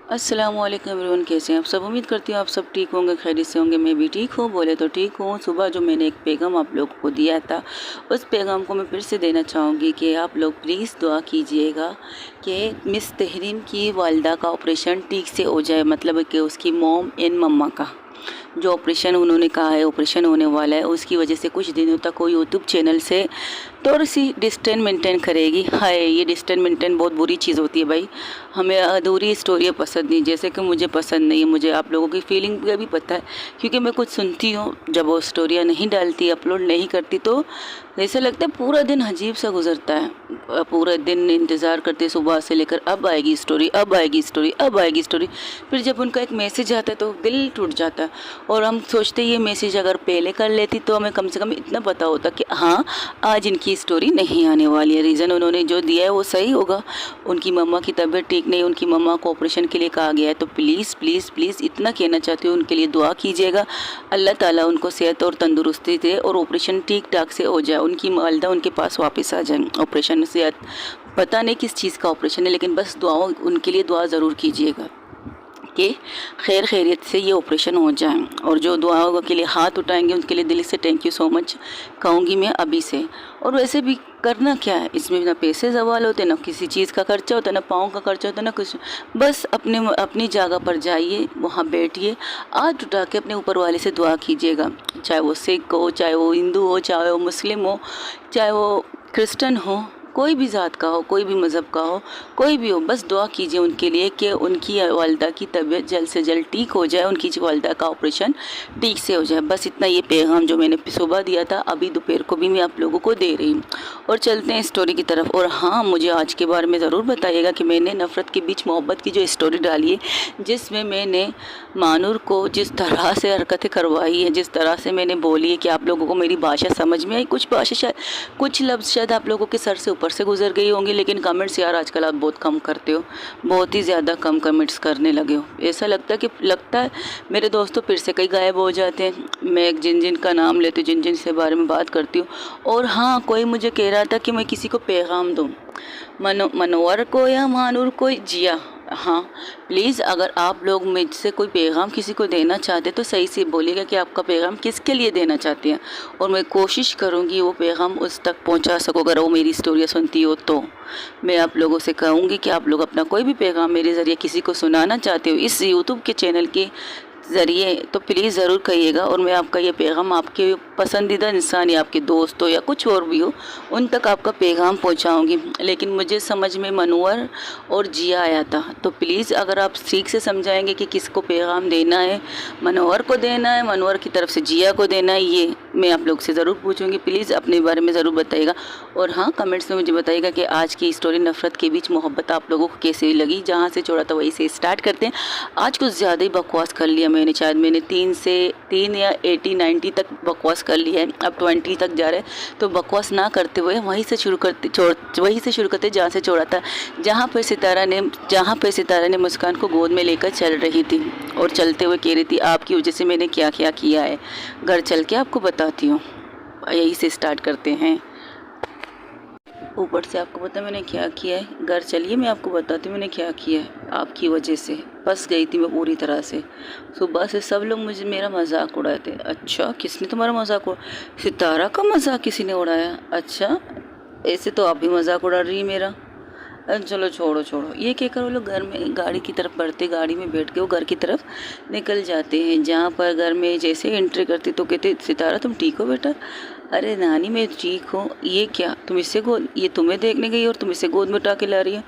अस्सलामुअलैकुम एवरीवन, कैसे हैं आप सब। उम्मीद करती हूँ आप सब ठीक होंगे, खैरियत से होंगे। मैं भी ठीक हूँ, बोले तो ठीक हूँ। सुबह जो मैंने एक पैगाम आप लोगों को दिया था, उस पैगाम को मैं फिर से देना चाहूँगी कि आप लोग प्लीज़ दुआ कीजिएगा कि मिस तहरीन की वालिदा का ऑपरेशन ठीक से हो जाए। मतलब कि उसकी मॉम एंड मम्मा का जो ऑपरेशन उन्होंने कहा है ऑपरेशन होने वाला है, उसकी वजह से कुछ दिनों तक वो यूट्यूब चैनल से थोड़ी सी डिस्टेंस मेंटेन करेगी। हाय, ये डिस्टेंस मेंटेन बहुत बुरी चीज़ होती है भाई। हमें अधूरी स्टोरियाँ पसंद नहीं, जैसे कि मुझे पसंद नहीं है। मुझे आप लोगों की फीलिंग का भी पता है, क्योंकि मैं कुछ सुनती हूँ जब वो स्टोरियाँ नहीं डालती, अपलोड नहीं करती, तो ऐसा लगता है पूरा दिन अजीब सा गुजरता है। पूरा दिन इंतज़ार करते सुबह से लेकर अब आएगी स्टोरी, अब आएगी स्टोरी, अब आएगी स्टोरी। फिर जब उनका एक मैसेज आता है तो दिल टूट जाता है। और हम सोचते ये मैसेज अगर पहले कर लेती तो हमें कम से कम इतना पता होता कि हाँ, आज इनकी स्टोरी नहीं आने वाली है। रीज़न उन्होंने जो दिया है वो सही होगा। उनकी मम्मा की तबीयत ठीक नहीं, उनकी मम्मा को ऑपरेशन के लिए कहा गया है। तो प्लीज़ प्लीज़ प्लीज़ इतना कहना चाहती हूँ, उनके लिए दुआ कीजिएगा। अल्लाह ताला उनको सेहत और तंदुरुस्ती दे और ऑपरेशन ठीक ठाक से हो जाए, उनकी वालिदा उनके पास वापस आ जाए। ऑपरेशन से पता नहीं किस चीज़ का ऑपरेशन है, लेकिन बस दुआओं उनके लिए दुआ ज़रूर कीजिएगा कि खैर खैरियत से ये ऑपरेशन हो जाए। और जो दुआओं के लिए हाथ उठाएंगे उनके लिए दिल से थैंक यू सो मच कहूँगी मैं अभी से। और वैसे भी करना क्या है, इसमें ना पैसे सवाल होते, ना किसी चीज़ का खर्चा होता, ना पाँव का खर्चा होता, ना कुछ। बस अपनी जगह पर जाइए, वहाँ बैठिए, हाथ उठा के अपने ऊपर वाले से दुआ कीजिएगा। चाहे वो सिख हो, चाहे वो हिंदू हो, चाहे वो मुस्लिम हो, चाहे वो क्रिश्चन हो, कोई भी ज़ात का हो, कोई भी मज़हब का हो, कोई भी हो, बस दुआ कीजिए उनके लिए कि उनकी वालिदा की तबीयत जल्द से जल्द ठीक हो जाए, उनकी वालिदा का ऑपरेशन ठीक से हो जाए। बस इतना ये पैगाम जो मैंने सुबह दिया था, अभी दोपहर को भी मैं आप लोगों को दे रही हूँ। और चलते हैं स्टोरी की तरफ। और हाँ, मुझे आज के बारे में ज़रूर बताइएगा कि मैंने नफ़रत के बीच मोहब्बत की जो स्टोरी डाली है, जिसमें मैंने मानूर को जिस तरह से हरकतें करवाई है, जिस तरह से मैंने बोली है कि आप लोगों को मेरी भाषा समझ में आई। कुछ भाषा शायद, कुछ लफ्ज़ शायद आप लोगों के सर से ऊपर से गुजर गई होंगी, लेकिन कमेंट्स यार आजकल आप बहुत कम करते हो, बहुत ही ज़्यादा कम कमेंट्स करने लगे हो। ऐसा लगता है मेरे दोस्तों फिर से कई गायब हो जाते हैं। मैं एक जिन का नाम लेती हूँ, जिन से बारे में बात करती हूँ। और हाँ, कोई मुझे कह रहा था कि मैं किसी को पैगाम दूँ, मनोवर को या मानूर को, जिया। हाँ, प्लीज़ अगर आप लोग मुझसे कोई पैगाम किसी को देना चाहते तो सही से बोलिएगा कि आपका पैगाम किसके लिए देना चाहते हैं, और मैं कोशिश करूँगी वो पैगाम उस तक पहुँचा सकूँ। अगर वो मेरी स्टोरियाँ सुनती हो तो मैं आप लोगों से कहूँगी कि आप लोग अपना कोई भी पैगाम मेरे ज़रिए किसी को सुनाना चाहते हो इस यूट्यूब के चैनल के ज़रिए, तो प्लीज़ ज़रूर कहिएगा। और मैं आपका ये पैगाम आपके पसंदीदा इंसान या आपके दोस्त हो या कुछ और भी हो, उन तक आपका पैगाम पहुंचाऊंगी। लेकिन मुझे समझ में मनोवर और जिया आया था, तो प्लीज़ अगर आप ठीक से समझाएंगे कि किसको पैगाम देना है, मनोवर को देना है, मनोवर की तरफ से जिया को देना है, ये मैं आप लोग से ज़रूर पूछूंगी। प्लीज़ अपने बारे में ज़रूर बताइएगा। और हाँ, कमेंट्स में मुझे बताइएगा कि आज की स्टोरी नफ़रत के बीच मोहब्बत आप लोगों को कैसी लगी। जहाँ से छोड़ा था वहीं से स्टार्ट करते हैं। आज कुछ ज़्यादा ही बकवास कर लिया मैंने, शायद मैंने 3 या 80-90 तक बकवास कर लिया है, अब 20 तक जा रहे हैं। तो बकवास ना करते हुए वहीं से शुरू करते जहाँ से छोड़ा था, जहाँ पर सितारा ने मुस्कान को गोद में लेकर चल रही थी और चलते हुए कह रही थी, आपकी वजह से मैंने क्या क्या किया है, घर चल के आपको बताती हूँ। यही से स्टार्ट करते हैं। ऊपर से आपको पता मैंने क्या किया है, घर चलिए मैं आपको बताती हूँ मैंने क्या किया है। आपकी वजह से फंस गई थी मैं पूरी तरह से। सुबह से सब लोग मेरा मजाक उड़ाए थे। अच्छा, किसने तुम्हारा मजाक उड़ा? सितारा का मजाक किसी ने उड़ाया? अच्छा, ऐसे तो आप भी मजाक उड़ा रही है मेरा। चलो छोड़ो, ये कहकर वो लोग घर में गाड़ी की तरफ बढ़ते, गाड़ी में बैठ के वो घर की तरफ निकल जाते हैं। जहाँ पर घर में जैसे एंट्री करती तो कहते, सितारा तुम ठीक हो बेटा? अरे नानी मैं ठीक हूँ। ये क्या, ये तुम्हें देखने गई और तुम इसे गोद में उठा के ला रही हो?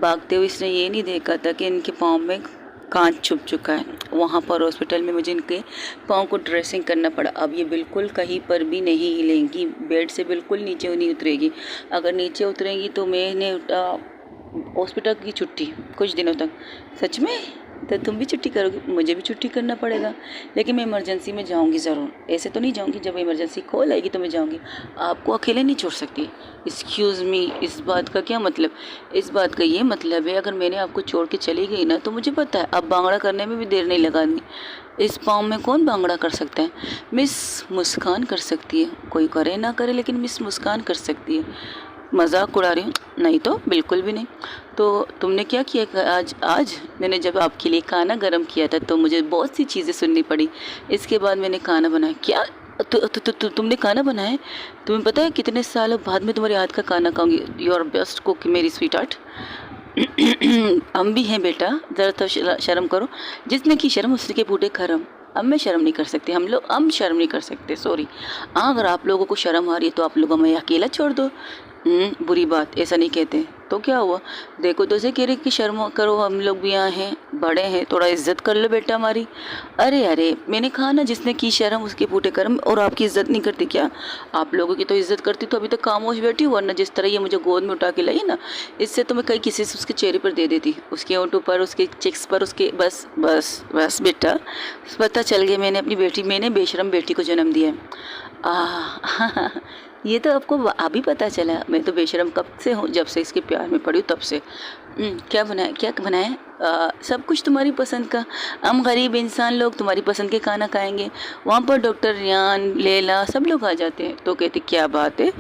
भागते हुए इसने ये नहीं देखा था कि इनके पाँव में कांच छुप चुका है। वहाँ पर हॉस्पिटल में मुझे इनके पाँव को ड्रेसिंग करना पड़ा। अब ये बिल्कुल कहीं पर भी नहीं हिलेंगी, बेड से बिल्कुल नीचे नहीं उतरेगी। अगर नीचे उतरेंगी तो मैंने हॉस्पिटल की छुट्टी कुछ दिनों तक। सच में? तो तुम भी छुट्टी करोगी? मुझे भी छुट्टी करना पड़ेगा, लेकिन मैं इमरजेंसी में जाऊंगी ज़रूर। ऐसे तो नहीं जाऊंगी, जब इमरजेंसी कॉल आएगी तो मैं जाऊंगी। आपको अकेले नहीं छोड़ सकती। एक्सक्यूज़ मी, इस बात का क्या मतलब? इस बात का ये मतलब है अगर मैंने आपको छोड़ के चली गई ना, तो मुझे पता है अब बांगड़ा करने में भी देर नहीं लगानी। इस पाँव में कौन बांगड़ा कर सकता है? मिस मुस्कान कर सकती है, कोई करे ना करे लेकिन मिस मुस्कान कर सकती है। मजाक उड़ा रही हूँ? नहीं तो बिल्कुल भी नहीं। तो तुमने क्या किया आज? आज मैंने जब आपके लिए खाना गर्म किया था तो मुझे बहुत सी चीज़ें सुननी पड़ी। इसके बाद मैंने खाना बनाया। क्या? तुमने खाना बनाया है? तुम्हें पता है कितने सालों बाद में तुम्हारे हाथ का खाना खाऊंगी। यू आर बेस्ट कुक मेरी स्वीट हार्ट। हम भी हैं बेटा, ज़रा तो शर्म करो। जिसने की शर्म उसके फूटे खरम। अब मैं शर्म नहीं कर सकती, हम शर्म नहीं कर सकते, सॉरी। हाँ, अगर आप लोगों को शर्म आ रही है तो आप लोग हमें अकेला छोड़ दो। बुरी बात, ऐसा नहीं कहते। तो क्या हुआ? देखो तो से कह रहे कि शर्म करो, हम लोग भी यहाँ हैं, बड़े हैं, थोड़ा इज्जत कर लो बेटा हमारी। अरे अरे, मैंने कहा ना जिसने की शर्म उसके फूटे कर्म। और आपकी इज्जत नहीं करती क्या? आप लोगों की तो इज्जत करती तो अभी तक खामोश बैठी हूँ, वरना जिस तरह ये मुझे गोद में उठा के लाई ना, इससे तो मैं कहीं किसी से उसके चेहरे पर दे देती, उसके होंठों पर, उसके चिक्स पर, उसके बस बस बस बेटा, पता चल गया मैंने बेशरम बेटी को जन्म दिया है। ये तो आपको अभी पता चला? मैं तो बेशरम कब से हूँ, जब से इसके प्यार में पड़ी हूँ तब से। क्या बनाया? सब कुछ तुम्हारी पसंद का। हम गरीब इंसान लोग तुम्हारी पसंद के खाना खाएंगे। वहाँ पर डॉक्टर रियान, लैला सब लोग आ जाते हैं तो कहते क्या बात है,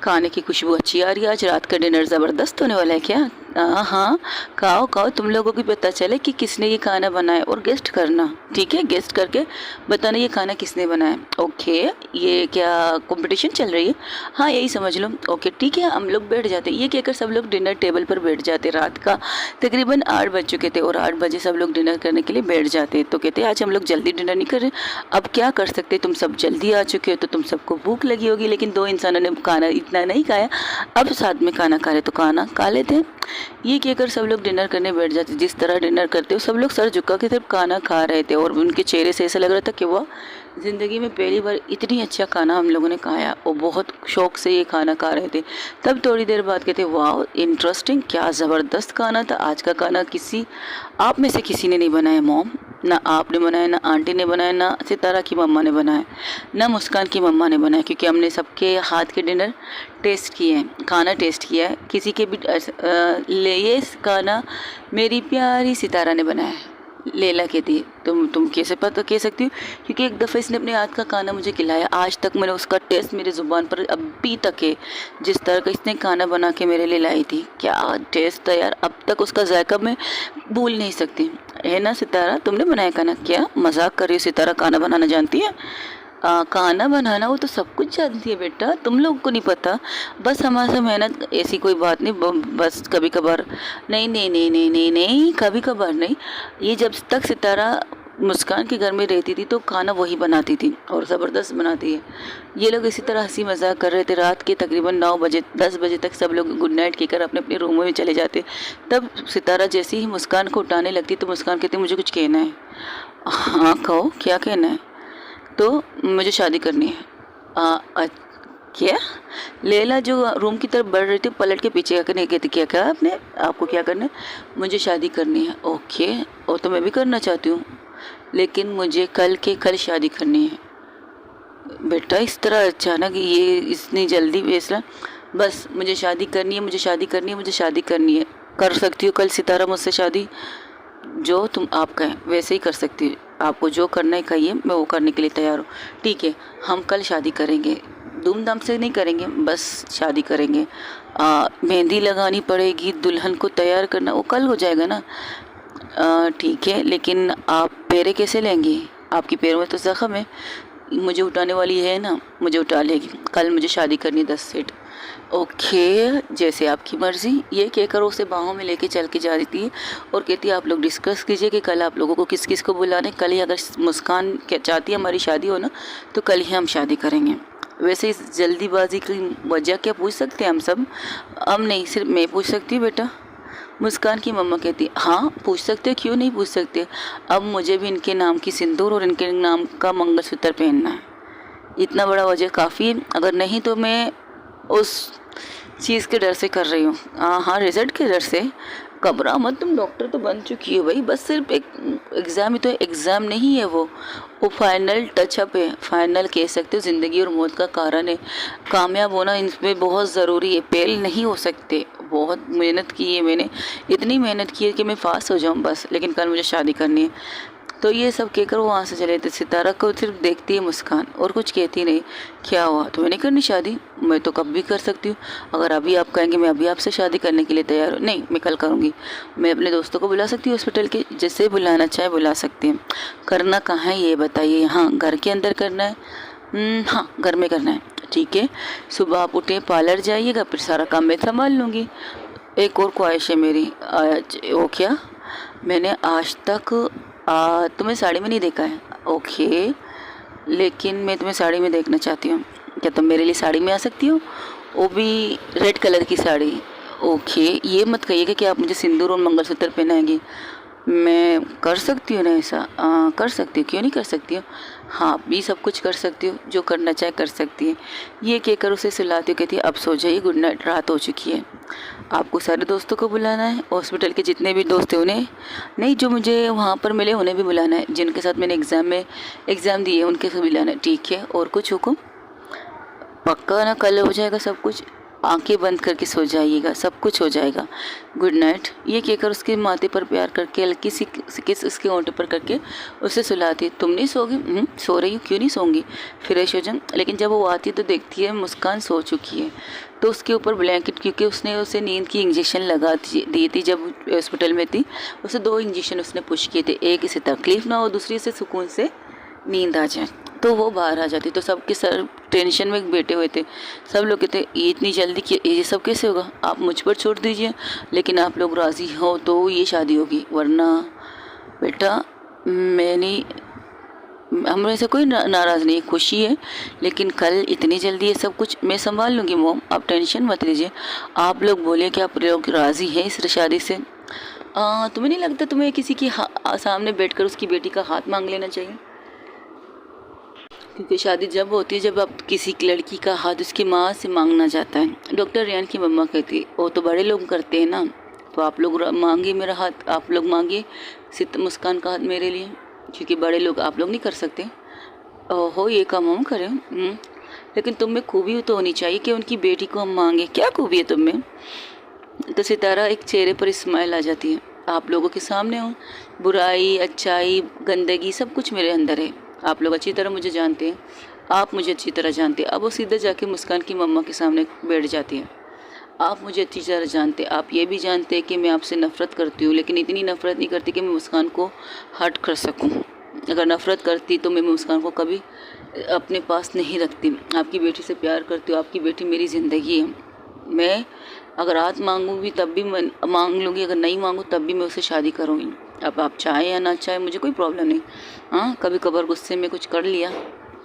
खाने की खुशबू अच्छी आ रही है, आज रात का डिनर ज़बरदस्त होने वाला है क्या? हाँ, खाओ, तुम लोगों को पता चले कि किसने ये खाना बनाया। और गेस्ट करना, ठीक है? गेस्ट करके बताना ये खाना किसने बनाया। ओके, ये क्या कंपटीशन चल रही है? हाँ, यही समझ लो। ओके ठीक है, हम लोग बैठ जाते। ये कहकर सब लोग डिनर टेबल पर बैठ जाते। रात का तकरीबन 8 बज चुके थे और 8 बजे सब लोग डिनर करने के लिए बैठ जाते। तो कहते आज हम लोग जल्दी डिनर नहीं कर रहे। अब क्या कर सकते, तुम सब जल्दी आ चुके हो तो तुम सबको भूख लगी होगी, लेकिन 2 इंसानों ने खाना इतना नहीं खाया, अब साथ में खाना खा रहे तो खाना खा लेते हैं। ये कहकर सब लोग डिनर करने बैठ जाते। जिस तरह डिनर करते हो सब लोग सर झुका के सिर्फ खाना खा रहे थे और उनके चेहरे से ऐसा लग रहा था कि वह ज़िंदगी में पहली बार इतनी अच्छा खाना हम लोगों ने खाया और बहुत शौक से ये खाना खा रहे थे। तब थोड़ी देर बाद कहते वाह इंटरेस्टिंग, क्या ज़बरदस्त खाना था आज का खाना। आप में से किसी ने नहीं बनाया मॉम, ना आपने बनाया, ना आंटी ने बनाया, ना सितारा की मम्मा ने बनाया, ना मुस्कान की मम्मा ने बनाया, क्योंकि हमने सबके हाथ के डिनर टेस्ट किए हैं, खाना टेस्ट किया है। किसी के भी ये खाना मेरी प्यारी सितारा ने बनाया है। लैला कहती है तुम कैसे पता कह सकती हो? क्योंकि एक दफ़ा इसने अपने हाथ का खाना मुझे खिलाया, आज तक मैंने उसका टेस्ट मेरी ज़ुबान पर अभी तक है। जिस तरह का इसने खाना बना के मेरे लिए लाई थी, क्या टेस्ट था यार, अब तक उसका जायका मैं भूल नहीं सकती। है ना सितारा, तुमने बनाया खाना? क्या मजाक कर रही हो? सितारा खाना बनाना जानती है? खाना बनाना वो तो सब कुछ जानती है बेटा, तुम लोगों को नहीं पता। बस हमारे से मेहनत, ऐसी कोई बात नहीं, बस कभी कभार। नहीं नहीं नहीं नहीं नहीं नहीं, कभी कभार नहीं। ये जब तक सितारा मुस्कान के घर में रहती थी तो खाना वही बनाती थी और ज़बरदस्त बनाती है। ये लोग इसी तरह हंसी मजाक कर रहे थे। रात के तकरीबन 9 बजे 10 बजे तक सब लोग गुड नाइट कहकर अपने अपने रूमों में चले जाते। तब सितारा जैसे ही मुस्कान को उठाने लगती तो मुस्कान कहती मुझे कुछ कहना है। हाँ कहो, क्या कहना है? तो मुझे शादी करनी है। क्या? लैला जो रूम की तरफ बढ़ रही थी पलट के पीछे क्या करने कहती, क्या कहा आपने? आपको क्या करना है? मुझे शादी करनी है। ओके, और तो मैं भी करना चाहती हूँ, लेकिन मुझे कल के कल शादी करनी है। बेटा इस तरह अचानक ये इतनी जल्दी फैसला? बस मुझे शादी करनी है, मुझे शादी करनी है, मुझे शादी करनी है। कर सकती हो कल सितारा मुझसे शादी? जो तुम आप कहें वैसे ही कर सकती हो, आपको जो करना है कहिए, मैं वो करने के लिए तैयार हूँ। ठीक है, हम कल शादी करेंगे, धूमधाम से नहीं करेंगे, बस शादी करेंगे। मेहंदी लगानी पड़ेगी, दुल्हन को तैयार करना, वो कल हो जाएगा ना? ठीक है, लेकिन आप पैरे कैसे लेंगी? आपकी पैरों में तो जख्म है। मुझे उठाने वाली है ना, मुझे उठा लेगी। कल मुझे शादी करनी 10 सेट। ओके, जैसे आपकी मर्ज़ी। ये कहकर उसे बाहों में लेके चल के जा रही थी और कहती है आप लोग डिस्कस कीजिए कि कल आप लोगों को किस किस को बुलाने। कल ही अगर मुस्कान क्या चाहती है हमारी शादी हो ना, तो कल ही हम शादी करेंगे। वैसे इस जल्दीबाजी की वजह क्या पूछ सकते हैं हम सब? हम नहीं, सिर्फ मैं पूछ सकती हूँ बेटा। मुस्कान की मम्मा कहती हाँ पूछ सकते हो, क्यों नहीं पूछ सकते। अब मुझे भी इनके नाम की सिंदूर और इनके नाम का मंगलसूत्र पहनना है। इतना बड़ा वजह काफ़ी है, अगर नहीं तो मैं उस चीज़ के डर से कर रही हूँ। हाँ, रिजल्ट के डर से। घबरा मत, तुम डॉक्टर तो बन चुकी हो भाई, बस सिर्फ एक एग्ज़ाम ही तो है। एग्ज़ाम नहीं है वो फाइनल टचअप है, फाइनल कह सकते हो। ज़िंदगी और मौत का कारण है, कामयाब होना इसमें बहुत ज़रूरी है, फेल नहीं हो सकते। बहुत मेहनत की है मैंने, इतनी मेहनत की है कि मैं पास हो जाऊँ बस, लेकिन कल मुझे शादी करनी है। तो ये सब कहकर वो वहाँ से चले। तो सितारा को सिर्फ देखती है मुस्कान और कुछ कहती नहीं। क्या हुआ, तुम्हें नहीं करनी शादी? मैं तो कब भी कर सकती हूँ। अगर अभी आप कहेंगे मैं अभी आपसे शादी करने के लिए तैयार हूँ। नहीं, मैं कल करूँगी। मैं अपने दोस्तों को बुला सकती हूँ हॉस्पिटल के, जिससे बुलाना चाहे बुला सकती हैं। करना कहाँ है ये बताइए? हाँ, घर के अंदर करना है। हाँ, घर में करना है। ठीक है, सुबह आप उठे, पार्लर जाइएगा, फिर सारा काम मैं संभाल लूँगी। एक और ख्वाहिश है मेरी। आज वो क्या, मैंने आज तक तुम्हें साड़ी में नहीं देखा है। ओके, लेकिन मैं तुम्हें साड़ी में देखना चाहती हूँ। क्या तुम मेरे लिए साड़ी में आ सकती हो? वो भी रेड कलर की साड़ी। ओके, ये मत कहिएगा कि आप मुझे सिंदूर और मंगलसूत्र पहनाएंगी। मैं कर सकती हूँ ना ऐसा? कर सकती हूँ, क्यों नहीं कर सकती हूँ? हाँ, आप भी सब कुछ कर सकती हो, जो करना चाहे कर सकती है। ये कहकर उसे सुलाती हूँ, कहती है अब सो जाइए, गुड नाइट, रात हो चुकी है। आपको सारे दोस्तों को बुलाना है, हॉस्पिटल के जितने भी दोस्त हैं उन्हें नहीं, जो मुझे वहाँ पर मिले उन्हें भी बुलाना है, जिनके साथ मैंने एग्ज़ाम दिए उनके साथ बुलाना है। ठीक है, और कुछ हुक्म? पक्का ना, कल हो जाएगा सब कुछ। आंखें बंद करके सो जाइएगा, सब कुछ हो जाएगा, गुड नाइट। ये कहकर उसके माथे पर प्यार करके हल्की सी किस उसके होंठ पर करके उसे सुलाती। तुम नहीं सोगी? सो रही हूँ, क्यों नहीं सोऊंगी, फ्रेश हो जाऊँ। लेकिन जब वो आती तो देखती है मुस्कान सो चुकी है। तो उसके ऊपर ब्लैंकेट, क्योंकि उसने उसे नींद की इंजेक्शन लगा दी थी जब हॉस्पिटल में थी। उसे 2 इंजेक्शन उसने पुश किए थे, एक इसे तकलीफ ना हो, दूसरी से सुकून से नींद आ जाए। तो वो बाहर आ जाती। तो सबके सर टेंशन में बैठे हुए थे। सब लोग कहते ये इतनी जल्दी कि ये सब कैसे होगा, आप मुझ पर छोड़ दीजिए, लेकिन आप लोग राज़ी हो तो ये शादी होगी, वरना बेटा मैं नहीं, हमें से कोई नाराज़ नहीं, खुशी है, लेकिन कल इतनी जल्दी ये सब कुछ मैं संभाल लूँगी मॉम, आप टेंशन मत लीजिए। आप लोग बोलिए कि आप लोग राज़ी हैं इस शादी से। तुम्हें नहीं लगता तुम्हें किसी की सामने बैठकर उसकी बेटी का हाथ मांग लेना चाहिए? क्योंकि शादी जब होती है जब आप किसी लड़की का हाथ उसकी माँ से मांगना जाता है। डॉक्टर रियान की मम्मा कहती है वो तो बड़े लोग करते हैं ना, तो आप लोग मांगिए मेरा हाथ, आप लोग मांगिए मुस्कान का हाथ मेरे लिए, क्योंकि बड़े लोग आप लोग नहीं कर सकते। ओहो, ये काम हम करें? लेकिन तुम में खूबी तो होनी चाहिए कि उनकी बेटी को हम मांगे। क्या खूबी है तुम में? तो सितारा एक चेहरे पर स्माइल आ जाती है। आप लोगों के सामने हूँ, बुराई, अच्छाई, गंदगी सब कुछ मेरे अंदर है। आप लोग अच्छी तरह मुझे जानते हैं, आप मुझे अच्छी तरह जानते हैं। अब वो सीधे जाके मुस्कान की मम्मा के सामने बैठ जाती है। आप मुझे अच्छी तरह जानते हैं, आप ये भी जानते हैं कि मैं आपसे नफ़रत करती हूँ, लेकिन इतनी नफ़रत नहीं करती कि मैं मुस्कान को हर्ट कर सकूँ। अगर नफ़रत करती तो मैं मुस्कान को कभी अपने पास नहीं रखती। आपकी बेटी से प्यार करती हूँ, आपकी बेटी मेरी ज़िंदगी है। मैं अगर हाथ मांगूंगी तब भी मैं मांग लूँगी, अगर नहीं मांगूँ तब भी मैं उससे शादी करूँगी। अब आप चाहें या ना चाहें मुझे कोई प्रॉब्लम नहीं। हाँ, कभी कभार गुस्से में कुछ कर लिया,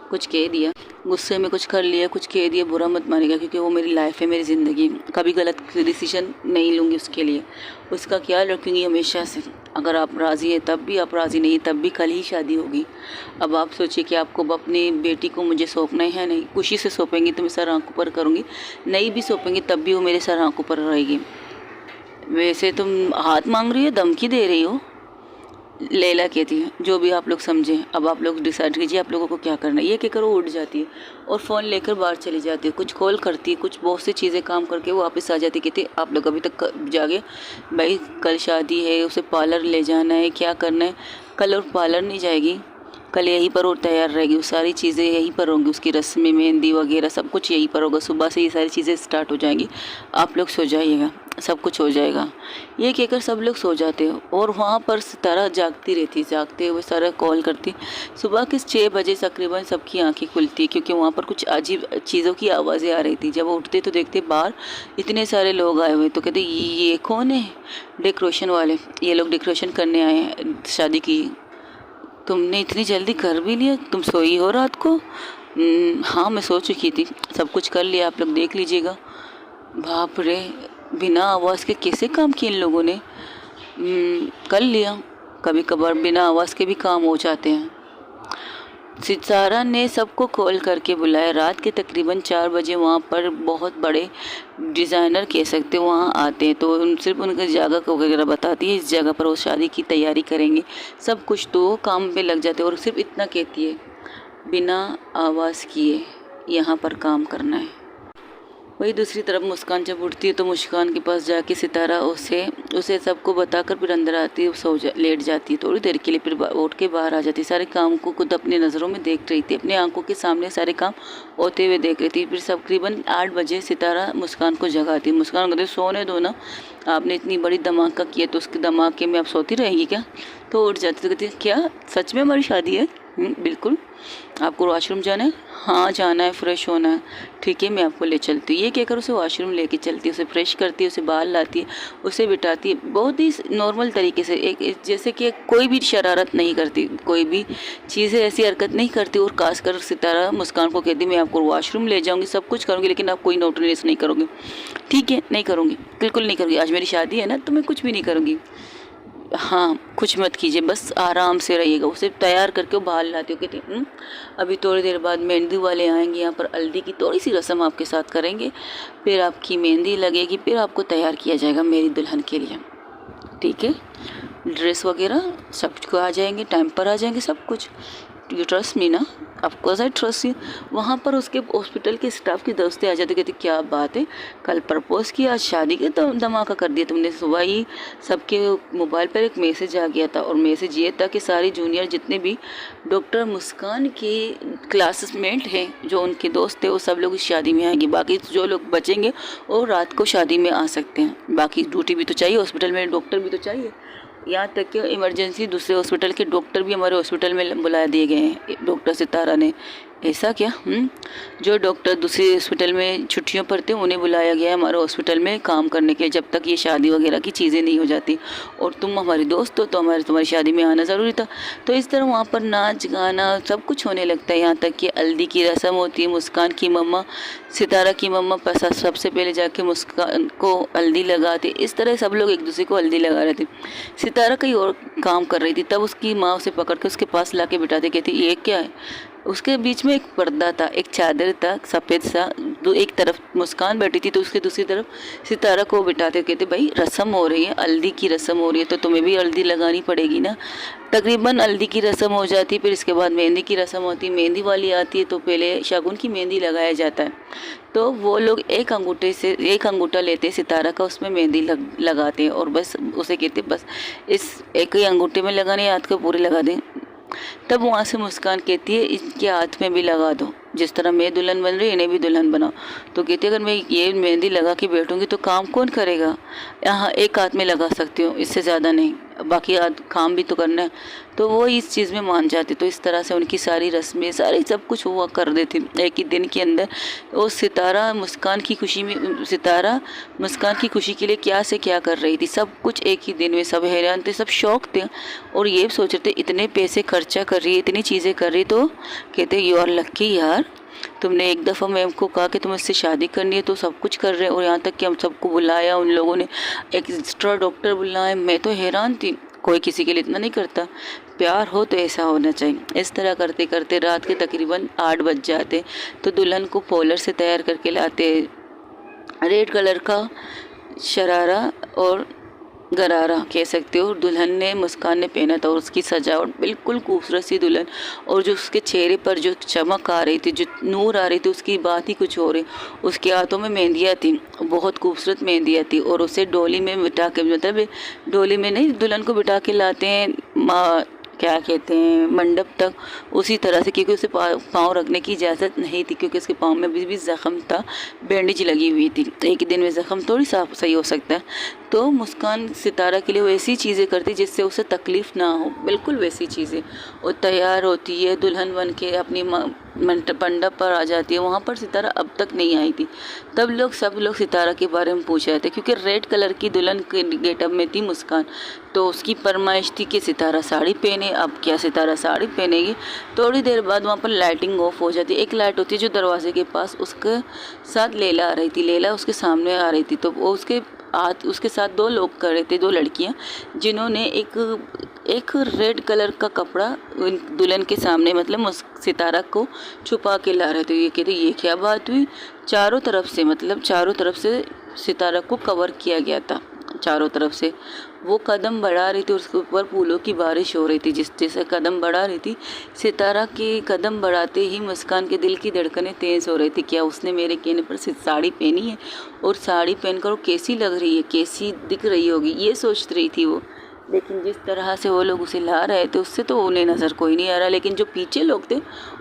कुछ कह दिया, गुस्से में कुछ कर लिया, कुछ कह दिया, बुरा मत मानिएगा, क्योंकि वो मेरी लाइफ है, मेरी ज़िंदगी। कभी गलत डिसीजन नहीं लूँगी उसके लिए, उसका ख्याल रखूँगी हमेशा से। अगर आप राज़ी हैं तब भी, आप राज़ी नहीं तब भी, कल ही शादी होगी। अब आप सोचिए कि आपको अपनी बेटी को मुझे सौंपना है, नहीं खुशी से सौंपेंगी तो मैं सर आंखों पर करूँगी, नहीं भी सौंपेंगी तब भी वो मेरे सर आंखों पर रहेगी। वैसे तुम हाथ मांग रही हो, धमकी दे रही हो? लैला कहती है जो भी आप लोग समझें, अब आप लोग डिसाइड कीजिए आप लोगों को क्या करना है। ये कहकर वो उठ जाती है और फ़ोन लेकर बाहर चली जाती है। कुछ कॉल करती है, कुछ बहुत सी चीज़ें काम करके वो वापस आ जाती। कहती आप लोग अभी तक जागे, भाई कल शादी है, उसे पार्लर ले जाना है, क्या करना है। कल और पार्लर नहीं जाएगी, कल यहीं पर और तैयार रहेगी, वो सारी चीज़ें यहीं पर होंगी, उसकी रस्में, मेहंदी वगैरह सब कुछ यहीं पर होगा। सुबह से ये सारी चीज़ें स्टार्ट हो जाएंगी। आप लोग सो जाइएगा, सब कुछ हो जाएगा। ये कहकर सब लोग सो जाते हैं और वहाँ पर सितारा जागती रहती, जागते हुए सारा कॉल करती। सुबह के 6 बजे तकरीबन सबकी आंखें खुलती, क्योंकि वहाँ पर कुछ अजीब चीज़ों की आवाज़ें आ रही थी। जब वो उठते तो देखते बाहर इतने सारे लोग आए हुए, तो कहते ये कौन है? डेकोरेशन वाले, ये लोग डेकोरेशन करने आए हैं शादी की। तुमने इतनी जल्दी कर भी लिया, तुम सोई हो रात को? हाँ, मैं सो चुकी थी, सब कुछ कर लिया, आप लोग देख लीजिएगा। बाप रे, बिना आवाज़ के कैसे काम किए इन लोगों ने? कर लिया, कभी कभार बिना आवाज़ के भी काम हो जाते हैं। सितारा ने सबको कॉल करके बुलाया। रात के तकरीबन 4 बजे वहाँ पर बहुत बड़े डिज़ाइनर कह सकते वहाँ आते हैं, तो सिर्फ उनकी जगह वगैरह बताती है, इस जगह पर वो शादी की तैयारी करेंगे, सब कुछ तो काम पे लग जाते हैं। और सिर्फ इतना कहती है बिना आवाज़ किए यहाँ पर काम करना है। वही दूसरी तरफ मुस्कान जब उठती है तो मुस्कान के पास जाके सितारा उसे सबको बताकर फिर अंदर आती है, लेट जाती है थोड़ी देर के लिए, फिर उठ के बाहर आ जाती है। सारे काम को खुद अपनी नज़रों में देख रही थी, अपनी आंखों के सामने सारे काम होते हुए देख रही थी। फिर तकरीबन 8 बजे सितारा मुस्कान को जगाती है। मुस्कान कहती सोने दो ना, आपने इतनी बड़ी धमाका किया तो उसके धमाके में आप सोती रहेंगी क्या? तो उठ जाती, तो कहती क्या सच में हमारी शादी है? बिल्कुल। आपको वॉशरूम जाना है? हाँ जाना है, फ्रेश होना है। ठीक है मैं आपको ले चलती हूँ। ये कहकर उसे वॉशरूम लेके चलती है, उसे फ्रेश करती है, उसे बाहर लाती है, उसे बिठाती है बहुत ही नॉर्मल तरीके से, एक जैसे कि कोई भी शरारत नहीं करती, कोई भी चीज़ें ऐसी हरकत नहीं करती। और खासकर सितारा मुस्कान को कहती मैं आपको वॉशरूम ले जाऊँगी, सब कुछ करूँगी, लेकिन आप कोई नोटरीनेस नहीं करोगे। ठीक है नहीं करूँगी, बिल्कुल नहीं करूँगी, आज मेरी शादी है ना तो मैं कुछ भी नहीं करूँगी। हाँ कुछ मत कीजिए, बस आराम से रहिएगा। उसे तैयार करके वो बाहर लाती हो, कहती अभी थोड़ी देर बाद मेहंदी वाले आएंगे, यहाँ पर हल्दी की थोड़ी सी रस्म आपके साथ करेंगे, फिर आपकी मेहंदी लगेगी, फिर आपको तैयार किया जाएगा मेरी दुल्हन के लिए। ठीक है ड्रेस वगैरह सब कुछ आ जाएंगे, टाइम पर आ जाएंगे सब कुछ। यू ट्रस्ट मी ना? Of course I trust you. वहाँ पर उसके हॉस्पिटल के स्टाफ की दोस्तें आ जाती, कहती क्या बात है, कल प्रपोज किया आज शादी के तो धमाका कर दिया तुमने। सुबह ही सबके मोबाइल पर एक मैसेज आ गया था, और मैसेज ये था कि सारी जूनियर जितने भी डॉक्टर मुस्कान के क्लासमेट हैं, जो उनके दोस्त थे, वो सब लोग इस शादी में आएंगे। बाकी जो लोग बचेंगे वो रात को शादी में आ सकते हैं। बाकी ड्यूटी भी तो चाहिए हॉस्पिटल में, डॉक्टर भी तो चाहिए। यहाँ तक कि इमरजेंसी दूसरे हॉस्पिटल के डॉक्टर भी हमारे हॉस्पिटल में बुला दिए गए हैं डॉक्टर सितारा ने। ऐसा क्या? जो डॉक्टर दूसरे हॉस्पिटल में छुट्टियों पर थे उन्हें बुलाया गया है हमारे हॉस्पिटल में काम करने के लिए, जब तक ये शादी वगैरह की चीज़ें नहीं हो जाती। और तुम हमारी दोस्त हो तो तुम्हारी शादी में आना ज़रूरी था। तो इस तरह वहाँ पर नाच गाना सब कुछ होने लगता है। यहाँ तक कि हल्दी की रस्म होती है। मुस्कान की मम्मा, सितारा की मम्मा सबसे पहले जाके मुस्कान को हल्दी लगाती। इस तरह सब लोग एक दूसरे को हल्दी लगा रहे थे। सितारा कहीं और काम कर रही थी, तब उसकी माँ उसे पकड़ के उसके पास ला के बिठाती, कहती ये क्या है? उसके बीच में एक पर्दा था, एक चादर था सफ़ेद सा, एक तरफ मुस्कान बैठी थी तो उसके दूसरी तरफ सितारा को बिठाते, कहते भाई रस्म हो रही है, हल्दी की रस्म हो रही है तो तुम्हें भी हल्दी लगानी पड़ेगी ना। तकरीबन हल्दी की रस्म हो जाती, फिर इसके बाद मेहंदी की रस्म होती। मेहंदी वाली आती है तो पहले शगुन की मेहंदी लगाया जाता है, तो वो लोग एक अंगूठा लेते सितारा का, उसमें मेहंदी लगाते हैं और बस उसे कहते बस इस एक ही अंगूठे में लगाने, हाथ को पूरे लगा दें। तब वहाँ से मुस्कान कहती है इनके हाथ में भी लगा दो, जिस तरह मैं दुल्हन बन रही इन्हें भी दुल्हन बनाओ। तो कहती है अगर मैं ये मेहंदी लगा के बैठूंगी तो काम कौन करेगा? यहाँ एक हाथ में लगा सकती हूँ, इससे ज़्यादा नहीं, बाकी काम भी तो करना है। तो वो इस चीज़ में मान जाती। तो इस तरह से उनकी सारी रस्में सारी सब कुछ हुआ कर देती एक ही दिन के अंदर। वो सितारा मुस्कान की खुशी के लिए क्या से क्या कर रही थी, सब कुछ एक ही दिन में। सब हैरान थे, सब शौक थे और ये सोच रहे थे इतने पैसे खर्चा कर रही है, इतनी चीज़ें कर रही। तो कहते यू आर लक्की यार, तुमने एक दफ़ा मैम को कहा कि तुम्हें इससे शादी करनी है तो सब कुछ कर रहे हैं। और यहाँ तक कि हम सबको बुलाया, उन लोगों ने एक एक्स्ट्रा डॉक्टर बुलाया। मैं तो हैरान थी, कोई किसी के लिए इतना नहीं करता। प्यार हो तो ऐसा होना चाहिए। इस तरह करते करते रात के तकरीबन 8 बज जाते। तो दुल्हन को पॉलर से तैयार करके लाते, रेड कलर का शरारा और गरारा कह सकते हो दुल्हन ने, मुस्कान ने पहना था। और उसकी सजावट बिल्कुल खूबसूरत सी दुल्हन, और जो उसके चेहरे पर जो चमक आ रही थी, जो नूर आ रही थी, उसकी बात ही कुछ हो रही। उसके हाथों में मेहंदियाँ थी, बहुत खूबसूरत मेहंदियाँ थी। और उसे डोली में बिठा के, मतलब डोली में नहीं, दुल्हन को बिठा के लाते हैं क्या कहते हैं मंडप तक, उसी तरह से, क्योंकि उसे पाँव रखने की इजाज़त नहीं थी, क्योंकि उसके पाँव में भी ज़ख़म था, बैंडेज लगी हुई थी। एक दिन में ज़ख़म थोड़ी सही हो सकता है। तो मुस्कान सितारा के लिए वैसी चीज़ें करती जिससे उसे तकलीफ़ ना हो, बिल्कुल वैसी चीज़ें। और तैयार होती है दुल्हन बन के, अपनी मंडप पर आ जाती है। वहाँ पर सितारा अब तक नहीं आई थी। तब सब लोग सितारा के बारे में पूछ रहे थे, क्योंकि रेड कलर की दुल्हन के गेटअप में थी मुस्कान। तो उसकी फरमाइश थी कि सितारा साड़ी पहने। अब क्या सितारा साड़ी पहनेगी? थोड़ी देर बाद वहाँ पर लाइटिंग ऑफ हो जाती है। एक लाइट होती है जो दरवाजे के पास, उसके साथ लैला आ रही थी, लैला उसके सामने आ रही थी। तो वो उसके साथ 2 लोग खड़े थे, 2 लड़कियां, जिन्होंने एक रेड कलर का कपड़ा दुल्हन के सामने, मतलब सितारा को छुपा के ला रहे थे। ये कहते ये क्या बात हुई? चारों तरफ से सितारा को कवर किया गया था। चारों तरफ से। वो कदम बढ़ा रही थी और उसके ऊपर फूलों की बारिश हो रही थी। जिस जैसे कदम बढ़ा रही थी, सितारा के कदम बढ़ाते ही मुस्कान के दिल की धड़कनें तेज़ हो रही थी। क्या उसने मेरे कहने पर साड़ी पहनी है, और साड़ी पहनकर वो कैसी लग रही है, कैसी दिख रही होगी, ये सोच रही थी वो। लेकिन जिस तरह से वो लोग उसे ला रहे थे उससे तो उन्हें नज़र कोई नहीं आ रहा। लेकिन जो पीछे लोग थे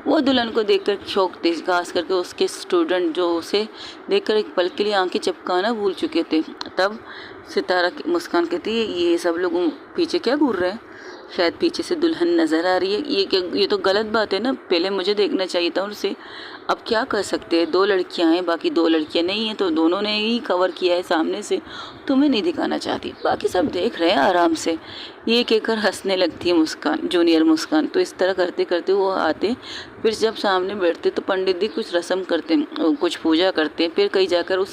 वो दुल्हन को देखकर शौक थे, खास करके उसके स्टूडेंट जो उसे देखकर एक पल के लिए आंखें चपकाना भूल चुके थे। तब सितारा मुस्कान कहती है, ये सब लोग पीछे क्या घूर रहे हैं, शायद पीछे से दुल्हन नज़र आ रही है। ये क्या, ये तो गलत बात है ना, पहले मुझे देखना चाहिए था उसे। अब क्या कर सकते हैं, 2 लड़कियां हैं, बाकी 2 लड़कियां नहीं हैं, तो दोनों ने ही कवर किया है सामने से, तुम्हें नहीं दिखाना चाहती, बाकी सब देख रहे हैं आराम से। ये कहकर हंसने लगती है मुस्कान, जूनियर मुस्कान। तो इस तरह करते करते वो आते, फिर जब सामने बैठते तो पंडित जी कुछ रस्म करते हैं, कुछ पूजा करते हैं, फिर कहीं जाकर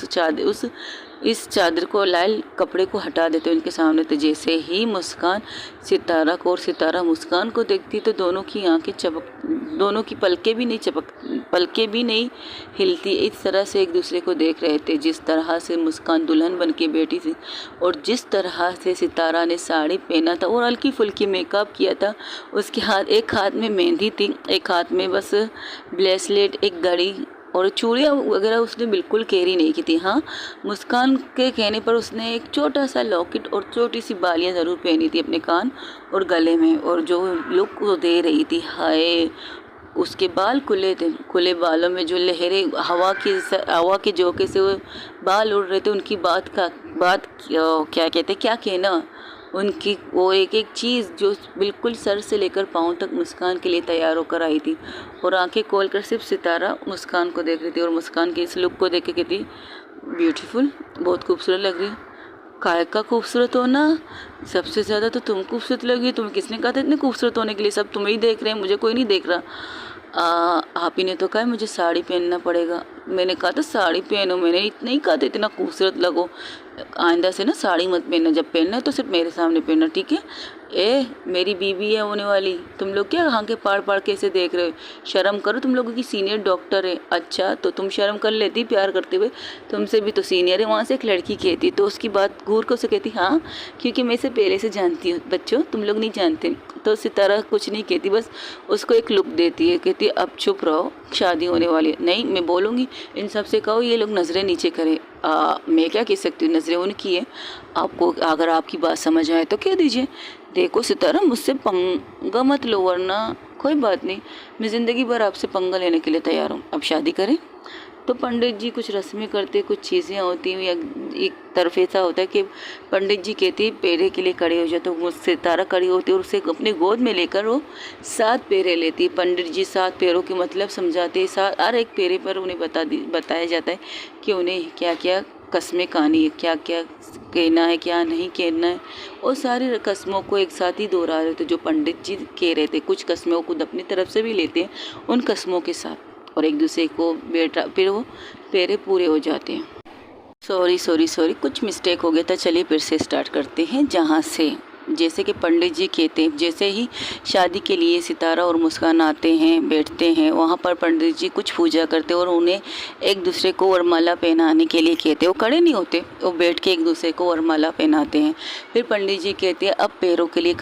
इस चादर को, लाल कपड़े को हटा देते हैं उनके सामने। तो जैसे ही मुस्कान सितारा को और सितारा मुस्कान को देखती तो दोनों की आंखें दोनों की पलकें भी नहीं हिलती। इस तरह से एक दूसरे को देख रहे थे। जिस तरह से मुस्कान दुल्हन बन के बैठी थी और जिस तरह से सितारा ने साड़ी पहना था और हल्की फुल्की मेकअप किया था, उसके एक हाथ में मेहंदी थी, एक हाथ में बस ब्रेसलेट, एक घड़ी और चूड़ियाँ वगैरह उसने बिल्कुल कैरी नहीं की थी। हाँ, मुस्कान के कहने पर उसने एक छोटा सा लॉकेट और छोटी सी बालियाँ ज़रूर पहनी थी अपने कान और गले में, और जो लुक वो दे रही थी, हाय, उसके बाल खुले थे, खुले बालों में जो लहरें हवा के झोंके से वो बाल उड़ रहे थे, उनकी बात क्या कहते, क्या कहना, उनकी वो एक एक चीज़ जो बिल्कुल सर से लेकर पाँव तक मुस्कान के लिए तैयार होकर आई थी। और आंखें खोलकर सिर्फ सितारा मुस्कान को देख रही थी और मुस्कान के इस लुक को देख के कहती, ब्यूटीफुल, बहुत खूबसूरत लग रही है। काय का खूबसूरत होना, सबसे ज़्यादा तो तुम खूबसूरत लगी। तुम्हें किसने कहा था इतने खूबसूरत होने के लिए, सब तुम्हें ही देख रहे हैं, मुझे कोई नहीं देख रहा। आप ही ने तो कहा मुझे साड़ी पहनना पड़ेगा, मैंने कहा था साड़ी पहनो, मैंने इतना ही कहा था इतना खूबसूरत लगो। आइंदा से ना साड़ी मत पहनना, जब पहनना है तो सिर्फ मेरे सामने पहनना, ठीक है। मेरी बीवी है होने वाली, तुम लोग क्या आंखें पाड़ के ऐसे देख रहे हो, शर्म करो, तुम लोगों की सीनियर डॉक्टर है। अच्छा, तो तुम शर्म कर लेती प्यार करते हुए, तुमसे भी तो सीनियर है। वहाँ से एक लड़की कहती, तो उसकी बात घूर कर उसे कहती, हाँ क्योंकि मैं इसे पहले से जानती हूँ, बच्चों तुम लोग नहीं जानते। तो सितारा कुछ नहीं कहती, बस उसको एक लुक देती है, कहती अब चुप रहो, शादी होने वाली है। नहीं, मैं बोलूँगी, इन सब से कहो ये लोग नज़रें नीचे करें। मैं क्या कह सकती हूँ, नज़रें उनकी है, आपको अगर आपकी बात समझ आए तो कह दीजिए। देखो सितारा, मुझसे पंगा मत लो, वरना कोई बात नहीं, मैं ज़िंदगी भर आपसे पंगा लेने के लिए तैयार हूँ, अब शादी करें। तो पंडित जी कुछ रस्में करते, कुछ चीज़ें होती हैं, या एक तरफ ऐसा होता है कि पंडित जी कहती है पेरे के लिए खड़े हो जाए, तो वो सितारा खड़ी होती है और उसे अपने गोद में लेकर वो 7 पेरे लेती है। पंडित जी 7 पेरों के मतलब समझाते हैं, हर एक पेरे पर उन्हें बताया जाता है कि उन्हें क्या क्या कस्में खानी है, क्या क्या कहना है, क्या नहीं कहना है, और सारी कस्मों को एक साथ ही दोहरा रहे थे जो पंडित जी कह रहे थे। कुछ कस्में वो खुद अपनी तरफ से भी लेते हैं उन कस्मों के साथ, और एक दूसरे को बेटा, फिर वो पेरे पूरे हो जाते हैं। सॉरी, कुछ मिस्टेक हो गया था, चलिए फिर से स्टार्ट करते हैं जहाँ से। जैसे कि पंडित जी कहते हैं, जैसे ही शादी के लिए सितारा और मुस्कान आते हैं, बैठते हैं, वहाँ पर पंडित जी कुछ पूजा करते हैं और उन्हें एक दूसरे को वरमाला पहनाने के लिए कहते हैं। वो खड़े नहीं होते, वो बैठ के एक दूसरे को वरमाला पहनाते हैं। फिर पंडित जी कहते हैं अब पैरों के लिए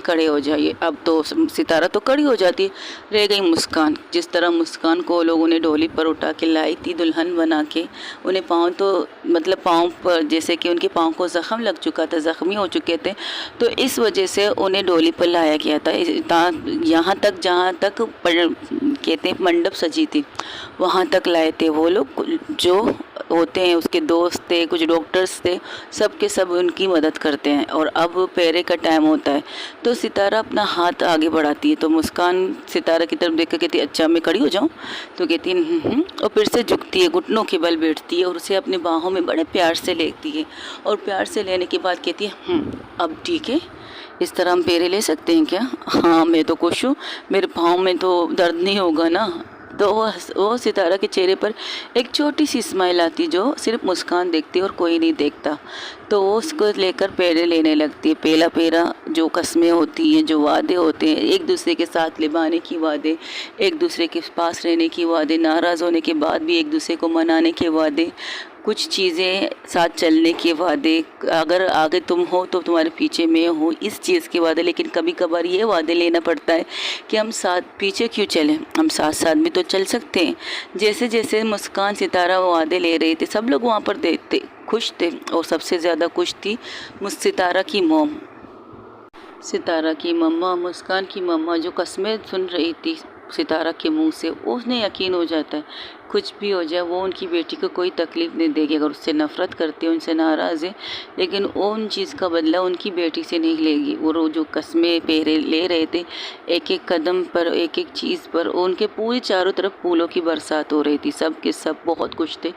खड़े हो जाइए। अब तो सितारा तो खड़ी हो जाती है, रह गई मुस्कान। जिस तरह मुस्कान को लोगों ने डोली पर उठा के लाई थी दुल्हन बना के, उन्हें पाँव पर जैसे कि उनके पाँव को ज़ख्म लग चुका था, ज़ख्मी हो चुके थे, तो इस वजह से उन्हें डोली पर लाया गया था। यहाँ तक जहाँ तक कहते हैं मंडप सजी थी, वहाँ तक लाए थे वो लोग। जो होते हैं उसके दोस्त थे, कुछ डॉक्टर्स थे, सब के सब उनकी मदद करते हैं। और अब पेरे का टाइम होता है, तो सितारा अपना हाथ आगे बढ़ाती है, तो मुस्कान सितारा की तरफ देख कर कहती है अच्छा मैं खड़ी हो जाऊँ, तो कहती है और फिर से झुकती है, घुटनों के बल बैठती है और उसे अपने बाहों में बड़े प्यार से लेती है। और प्यार से लेने के बाद कहती है अब ठीक है, इस तरह हम पेरे ले सकते हैं क्या? हाँ मैं तो खुश हूँ, मेरे पाँव में तो दर्द नहीं होगा ना। तो वो सितारा के चेहरे पर एक छोटी सी स्माइल आती जो सिर्फ मुस्कान देखती है और कोई नहीं देखता। तो वो उसको लेकर पेरे लेने लगती है। पहला पेरा जो कस्में होती हैं, जो वादे होते हैं, एक दूसरे के साथ निभाने की वादे, एक दूसरे के पास रहने की वादे, नाराज़ होने के बाद भी एक दूसरे को मनाने के वादे, कुछ चीज़ें साथ चलने के वादे, अगर आगे तुम हो तो तुम्हारे पीछे मैं हूँ, इस चीज़ के वादे। लेकिन कभी कभार ये वादे लेना पड़ता है कि हम साथ पीछे क्यों चलें, हम साथ साथ भी तो चल सकते हैं। जैसे जैसे मुस्कान सितारा वो वादे ले रहे थे, सब लोग वहाँ पर देखते खुश थे, और सबसे ज़्यादा खुश थी सितारा की मॉम, सितारा की मम्मा, मुस्कान की मम्मा, जो कस्में सुन रही थी सितारा के मुंह से। उसने यकीन हो जाता है कुछ भी हो जाए वो उनकी बेटी को कोई तकलीफ़ नहीं देगी। अगर उससे नफ़रत करती है, उनसे नाराज़ है, लेकिन वो उन चीज़ का बदला उनकी बेटी से नहीं लेगी। वो जो कस्में पेरे ले रहे थे, एक एक कदम पर, एक एक चीज़ पर, उनके पूरी चारों तरफ फूलों की बरसात हो रही थी। सब के सब बहुत खुश थे,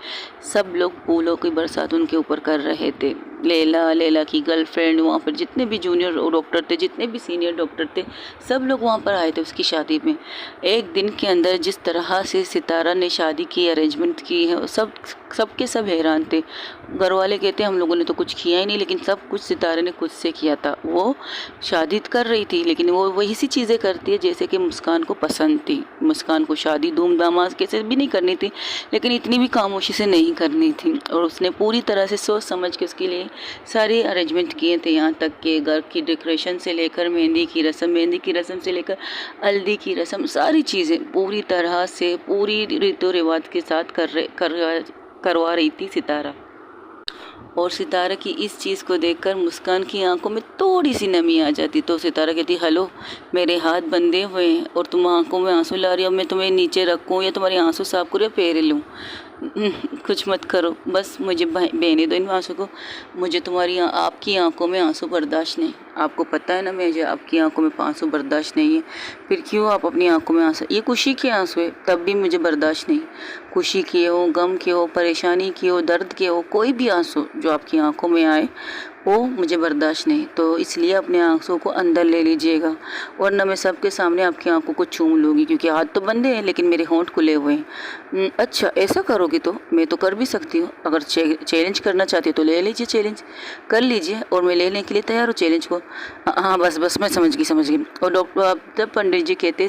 सब लोग फूलों की बरसात उनके ऊपर कर रहे थे। लैला की गर्लफ्रेंड, वहाँ पर जितने भी जूनियर डॉक्टर थे, जितने भी सीनियर डॉक्टर थे, सब लोग वहाँ पर आए थे उसकी शादी में। एक दिन के अंदर जिस तरह से सितारा ने शादी की अरेंजमेंट की है, सब के सब हैरान थे। घर वाले कहते हैं हम लोगों ने तो कुछ किया ही नहीं, लेकिन सब कुछ सितारे ने खुद से किया था। वो शादी कर रही थी, लेकिन वो वही सी चीज़ें करती है जैसे कि मुस्कान को पसंद थी। मुस्कान को शादी धूमधाम कैसे भी नहीं करनी थी, लेकिन इतनी भी खामोशी से नहीं करनी थी, और उसने पूरी तरह से सोच समझ के उसके लिए सारे अरेंजमेंट किए थे। यहाँ तक कि घर की डेकोरेशन से लेकर मेहंदी की रस्म से लेकर हल्दी की रस्म, सारी चीज़ें पूरी तरह से पूरी रीतो रिवाज के साथ करवा रही थी सितारा। और सितारा की इस चीज़ को देखकर मुस्कान की आंखों में थोड़ी सी नमी आ जाती। तो सितारा कहती, हेलो, मेरे हाथ बंधे हुए हैं और तुम आंखों में आंसू ला रही हो, मैं तुम्हें नीचे रखूँ या तुम्हारे आंसू साफ करूँ या फेरे लूँ? कुछ मत करो, बस मुझे बहने दो इन आंसू को। मुझे आपकी आंखों में आंसू बर्दाश्त नहीं। आपको पता है ना मुझे आपकी आंखों में आंसू बर्दाश्त नहीं है, फिर क्यों आप अपनी आंखों में आंसू? ये खुशी के आंसू है, तब भी मुझे बर्दाश्त नहीं। खुशी के हो, गम के हो, परेशानी के हो, दर्द के हो, कोई भी आंसू जो आपकी आंखों में आए वो मुझे बर्दाश्त नहीं। तो इसलिए अपने आंसू को अंदर ले लीजिएगा, वरना मैं सबके सामने आपकी आंखों को चूम लूँगी, क्योंकि हाथ तो बंधे हैं लेकिन मेरे होंठ खुले हुए हैं। अच्छा, ऐसा करोगी तो मैं तो कर भी सकती हूँ। अगर चैलेंज करना चाहती हो तो ले लीजिए, चैलेंज कर लीजिए, और मैं लेने के लिए तैयार हूँ चैलेंज को। हाँ बस मैं समझ गई। और डॉक्टर तब पंडित जी कहते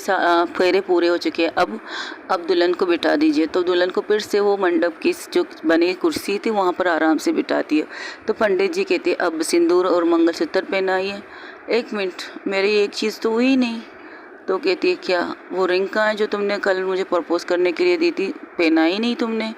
फेरे पूरे हो चुके हैं, अब दुल्हन को बिठा दीजिए। तो दुल्हन को फिर से वो मंडप की जो बनी कुर्सी थी वहाँ पर आराम से बिठा दिया। तो पंडित जी कहते अब सिंदूर और मंगलसूत्र पहनाइए। एक मिनट, मेरी एक चीज़ तो हुई नहीं। तो कहती है, क्या? वो रिंग कहाँ है जो तुमने कल मुझे प्रपोज करने के लिए दी थी, पहनाई नहीं तुमने?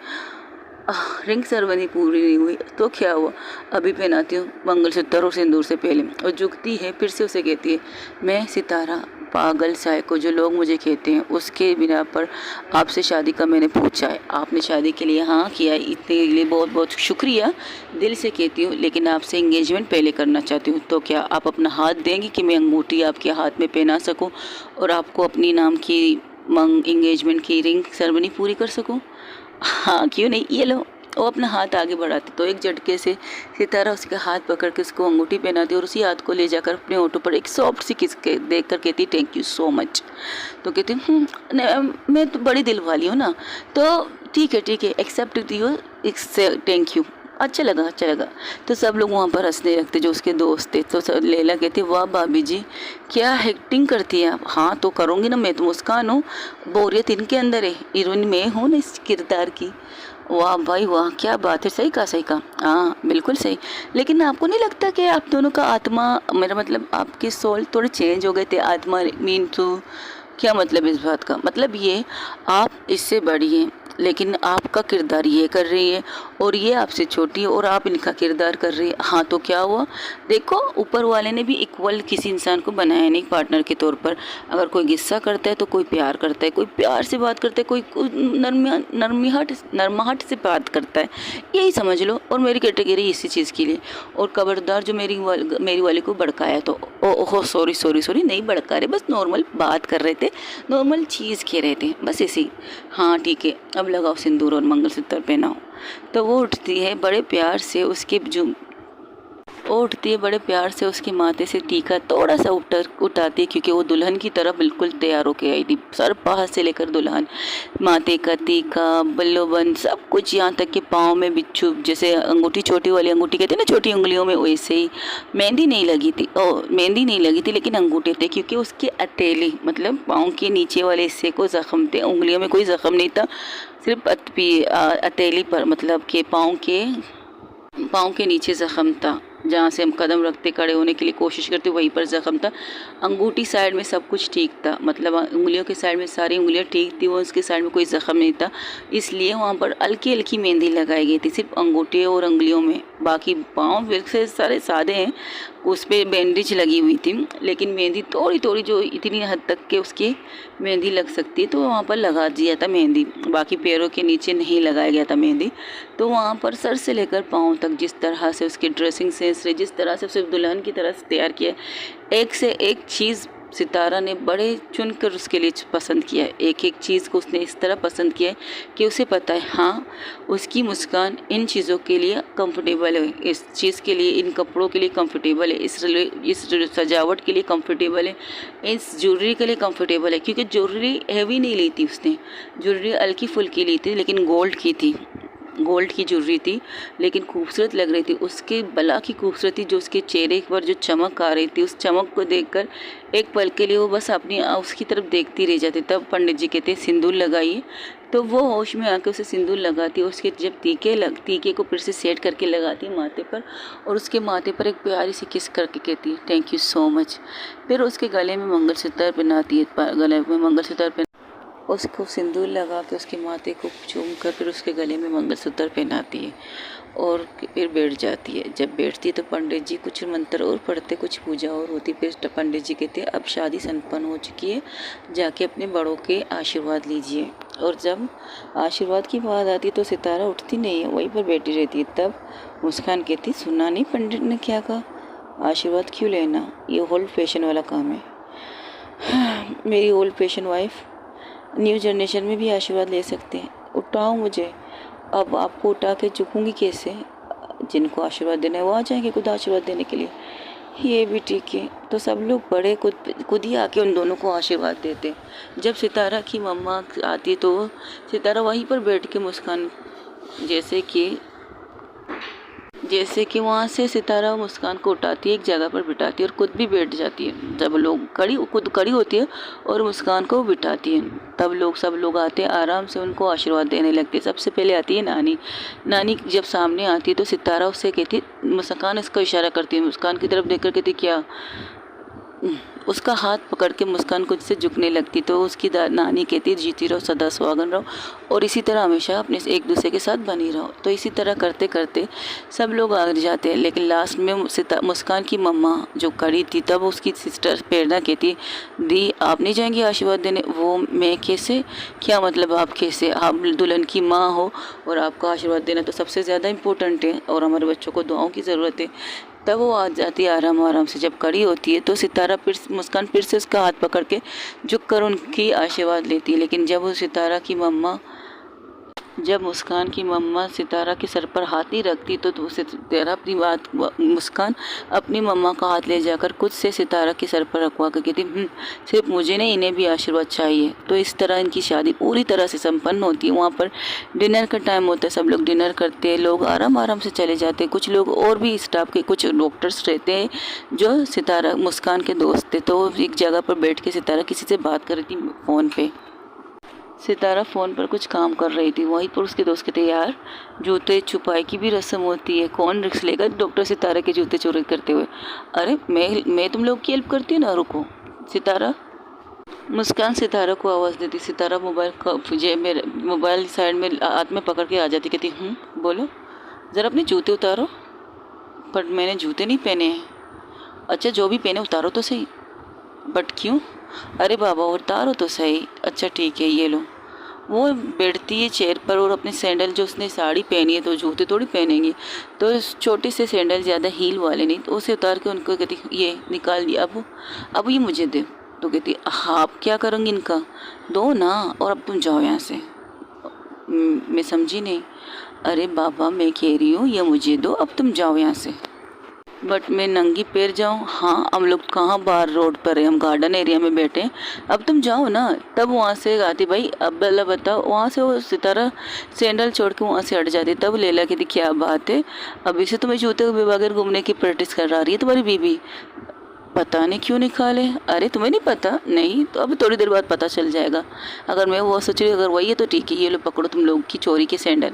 रिंग सेरेमनी पूरी नहीं हुई तो क्या हुआ, अभी पहनाती हूँ मंगलसूत्र और सिंदूर से पहले। और झुकती है, फिर से उसे कहती है, मैं सितारा पागल साइको जो लोग मुझे कहते हैं, उसके बिना पर आपसे शादी का मैंने पूछा है, आपने शादी के लिए हाँ किया है, इतने के लिए बहुत बहुत शुक्रिया, दिल से कहती हूँ। लेकिन आपसे इंगेजमेंट पहले करना चाहती हूँ। तो क्या आप अपना हाथ देंगी कि मैं अंगूठी आपके हाथ में पहना सकूँ और आपको अपनी नाम की इंगेजमेंट की रिंग सेरेमनी पूरी कर सकूँ? हाँ क्यों नहीं, ये लो। वो अपना हाथ आगे बढ़ाती तो एक झटके से सितारा उसका हाथ पकड़ के उसको अंगूठी पहनाती और उसी हाथ को ले जाकर अपने होठों पर एक सॉफ्ट सी किस के देख कर कहती, थैंक यू सो मच। तो कहती मैं तो बड़ी दिल वाली हूँ ना, तो ठीक है एक्सेप्ट यू, थैंक यू, अच्छा लगा। तो सब लोग वहाँ पर हंसने लगते जो उसके दोस्त थे। तो लैला कहती, वाह भाभी जी क्या एक्टिंग करती है आप। हाँ तो करूँगी ना, मैं तो मुस्कान हूँ, बोरियत इनके अंदर है, हीरोइन मैं हूँ ना इस किरदार की। वाह भाई वाह, क्या बात है, सही कहा। हाँ बिल्कुल सही। लेकिन आपको नहीं लगता कि आप दोनों का आत्मा, मेरा मतलब आपके सोल थोड़े चेंज हो गए थे? आत्मा मीन टू क्या मतलब इस बात का? मतलब ये आप इससे बड़ी हैं लेकिन आपका किरदार ये कर रही है और ये आपसे छोटी है और आप इनका किरदार कर रही है। हाँ तो क्या हुआ, देखो ऊपर वाले ने भी इक्वल किसी इंसान को बनाया नहीं पार्टनर के तौर पर। अगर कोई गुस्सा करता है तो कोई प्यार करता है, कोई प्यार से बात करता है, कोई नरमाहट से बात करता है, यही समझ लो। और मेरी कैटेगरी इसी चीज़ के लिए। और खबरदार जो मेरी वाली को भड़काया तो ओहो सॉरी नहीं भड़का रहे, बस नॉर्मल बात कर रहे थे, नॉर्मल चीज़ कह रहे थे, बस ऐसे। हाँ ठीक है, अब लगाओ सिंदूर और मंगलसूत्र पहनाओ। तो वो उठती है बड़े प्यार से, उसके जो वो उठती है, बड़े प्यार से उसके माथे से टीका थोड़ा सा उठाती है, क्योंकि वो दुल्हन की तरह बिल्कुल तैयार होके आई थी। सर पहाड़ से लेकर दुल्हन, माथे का टीका, बल्लोबंद, सब कुछ, यहाँ तक कि पाँव में बिच्छू, जैसे अंगूठी, छोटी वाली अंगूठी कहते हैं ना छोटी उंगलियों में, वैसे ही। मेहंदी नहीं लगी थी, मेहंदी नहीं लगी थी, लेकिन अंगूठे थे, क्योंकि उसके हथेली मतलब पाँव के नीचे वाले हिस्से को ज़ख्म थे। उंगलियों में कोई ज़ख्म नहीं था, सिर्फ हथेली पर, मतलब कि पाँव के नीचे ज़ख़म था, जहाँ से हम कदम रखते, खड़े होने के लिए कोशिश करते, वहीं पर ज़ख़म था। अंगूठी साइड में सब कुछ ठीक था, मतलब उंगलियों के साइड में सारी उंगलियां ठीक थी, वो उसके साइड में कोई ज़ख़म नहीं था, इसलिए वहाँ पर हल्की हल्की मेहंदी लगाई गई थी, सिर्फ अंगूठे और उंगलियों में। बाकी पाँव वैसे सारे सादे हैं, उस पर बैंडेज लगी हुई थी, लेकिन मेहंदी थोड़ी थोड़ी, जो इतनी हद तक के उसकी मेहंदी लग सकती है, तो वहाँ पर लगा दिया था मेहंदी। बाकी पैरों के नीचे नहीं लगाया गया था मेहंदी। तो वहाँ पर सर से लेकर पाँव तक जिस तरह से उसकी ड्रेसिंग सेंस रही, जिस तरह से उसे दुल्हन की तरह से तैयार किया, एक से एक चीज़ सितारा ने बड़े चुनकर उसके लिए पसंद किया है। एक एक चीज़ को उसने इस तरह पसंद किया है कि उसे पता है हाँ, उसकी मुस्कान इन चीज़ों के लिए कंफर्टेबल है, इस चीज़ के लिए, इन कपड़ों के लिए कंफर्टेबल है, इस सजावट के लिए कंफर्टेबल है, इस ज्वेलरी के लिए कंफर्टेबल है। क्योंकि ज्वेलरी हैवी नहीं ली थी उसने, ज्वेलरी हल्की फुल्की ली थी, लेकिन गोल्ड की थी, गोल्ड की ज्वेलरी थी, लेकिन खूबसूरत लग रही थी। उसके बला की खूबसूरती, जो उसके चेहरे पर जो चमक आ रही थी, उस चमक को देखकर एक पल के लिए वो बस अपनी उसकी तरफ देखती रह जाती। तब पंडित जी कहते सिंदूर लगाइए, तो वो होश में आके उसे सिंदूर लगाती है। उसके जब टीके को फिर से सेट करके लगाती है माथे पर, और उसके माथे पर एक प्यारी सी किस करके कहती है थैंक यू सो मच। फिर उसके गले में मंगलसूत्र पहनाती है, गले में मंगलसूत्र, उसको सिंदूर लगा के उसके माथे को चूम कर फिर उसके गले में मंगलसूत्र पहनाती है, और फिर बैठ जाती है। जब बैठती है तो पंडित जी कुछ मंत्र और पढ़ते, कुछ पूजा और होती। फिर पंडित जी कहते हैं अब शादी संपन्न हो चुकी है, जाके अपने बड़ों के आशीर्वाद लीजिए। और जब आशीर्वाद की बात आती है तो सितारा उठती नहीं है, वहीं पर बैठी रहती है। तब मुस्कान कहती सुना नहीं पंडित ने क्या कहा, आशीर्वाद क्यों लेना, ये ओल्ड फैशन वाला काम है। मेरी old fashion wife new generation में भी आशीर्वाद ले सकते हैं। उठाओ मुझे, अब आपको उठा के झुकूँगी कैसे, जिनको आशीर्वाद देना है वो आ जाएंगे खुद आशीर्वाद देने के लिए, ये भी ठीक है। तो सब लोग बड़े खुद ही आके उन दोनों को आशीर्वाद देते। जब सितारा की मम्मा आती है तो सितारा वहीं पर बैठ के मुस्कान, जैसे कि वहाँ से सितारा मुस्कान को उठाती है, एक जगह पर बिठाती है और खुद भी बैठ जाती है। जब लोग खुद खड़ी होती है और मुस्कान को बिठाती है, तब सब लोग आते हैं, आराम से उनको आशीर्वाद देने लगते हैं। सबसे पहले आती है नानी जब सामने आती है तो सितारा उससे कहती, मुस्कान इसका इशारा करती है, मुस्कान की तरफ देखकर कहती क्या, उसका हाथ पकड़ के मुस्कान खुद से झुकने लगती। तो उसकी नानी कहती जीती रहो, सदा सुहागन रहो, और इसी तरह हमेशा अपने एक दूसरे के साथ बनी रहो। तो इसी तरह करते करते सब लोग आगे जाते हैं, लेकिन लास्ट में मुस्कान की मम्मा जो खड़ी थी, तब उसकी सिस्टर प्रेरणा कहती दी आप नहीं जाएंगी आशीर्वाद देने। वो मैं कैसे, क्या मतलब आप कैसे, आप दुल्हन की माँ हो और आपका आशीर्वाद देना तो सबसे ज़्यादा इम्पोर्टेंट है, और हमारे बच्चों को दुआओं की ज़रूरत है। तब वो आ जाती है आराम से। जब खड़ी होती है तो सितारा मुस्कान फिर से उसका हाथ पकड़ के झुक कर उनकी आशीर्वाद लेती है। लेकिन जब मुस्कान की मम्मा सितारा के सर पर हाथ नहीं रखती तो मुस्कान अपनी मम्मा का हाथ ले जाकर खुद से सितारा के सर पर रखवा कर कहती सिर्फ मुझे नहीं, इन्हें भी आशीर्वाद चाहिए। तो इस तरह इनकी शादी पूरी तरह से संपन्न होती है। वहाँ पर डिनर का टाइम होता है, सब लोग डिनर करते हैं, लोग आराम से चले जाते हैं। कुछ लोग और भी स्टाफ के कुछ डॉक्टर्स रहते हैं जो सितारा मुस्कान के दोस्त थे। तो एक जगह पर बैठ के सितारा किसी से बात कर रही थी फ़ोन पे। सितारा फ़ोन पर कुछ काम कर रही थी, वहीं पर उसके दोस्त कहते यार जूते छुपाई की भी रस्म होती है, कौन रिस्क लेगा डॉक्टर सितारा के जूते चोरी करते हुए। अरे मैं तुम लोग की हेल्प करती हूँ ना, रुको। सितारा मुस्कान सितारा को आवाज़ देती। सितारा मोबाइल साइड में हाथ में पकड़ के आ जाती, कहती बोलो ज़रा अपने जूते उतारो। पर मैंने जूते नहीं पहने हैं। अच्छा जो भी पहने उतारो तो सही। बट क्यों, अरे बाबा उतारो तो सही। अच्छा ठीक है ये लो। वो बैठती है चेयर पर और अपने सैंडल, जो उसने साड़ी पहनी है तो जूते थोड़ी पहनेंगी, तो छोटे से सैंडल, ज़्यादा हील वाले नहीं, तो उसे उतार के उनको कहती ये निकाल दिया, अब ये मुझे दे। तो कहती हाँ आप क्या करूँगी, इनका दो ना, और अब तुम जाओ यहाँ से। मैं समझी नहीं। अरे बाबा मैं कह रही हूँ ये मुझे दो, अब तुम जाओ यहाँ से। बट मैं नंगी पैर जाऊँ? हाँ, हम लोग कहाँ बाहर रोड पर है, हम गार्डन एरिया में बैठे हैं। अब तुम जाओ ना। तब वहाँ से आती, भाई अब लैला बताओ, वहाँ से वो सितारा सैंडल छोड़ के वहाँ से हट जाती। तब लैला कहती क्या बात है, अभी से तुम्हें जूते बगैर घूमने की प्रैक्टिस करा रही है तुम्हारी बीबी? पता नहीं क्यों निकाले। अरे तुम्हें नहीं पता? नहीं तो अब थोड़ी देर बाद पता चल जाएगा। अगर मैं वो सोच रही अगर वही है तो ठीक है, ये लो पकड़ो तुम लोग की चोरी के सैंडल।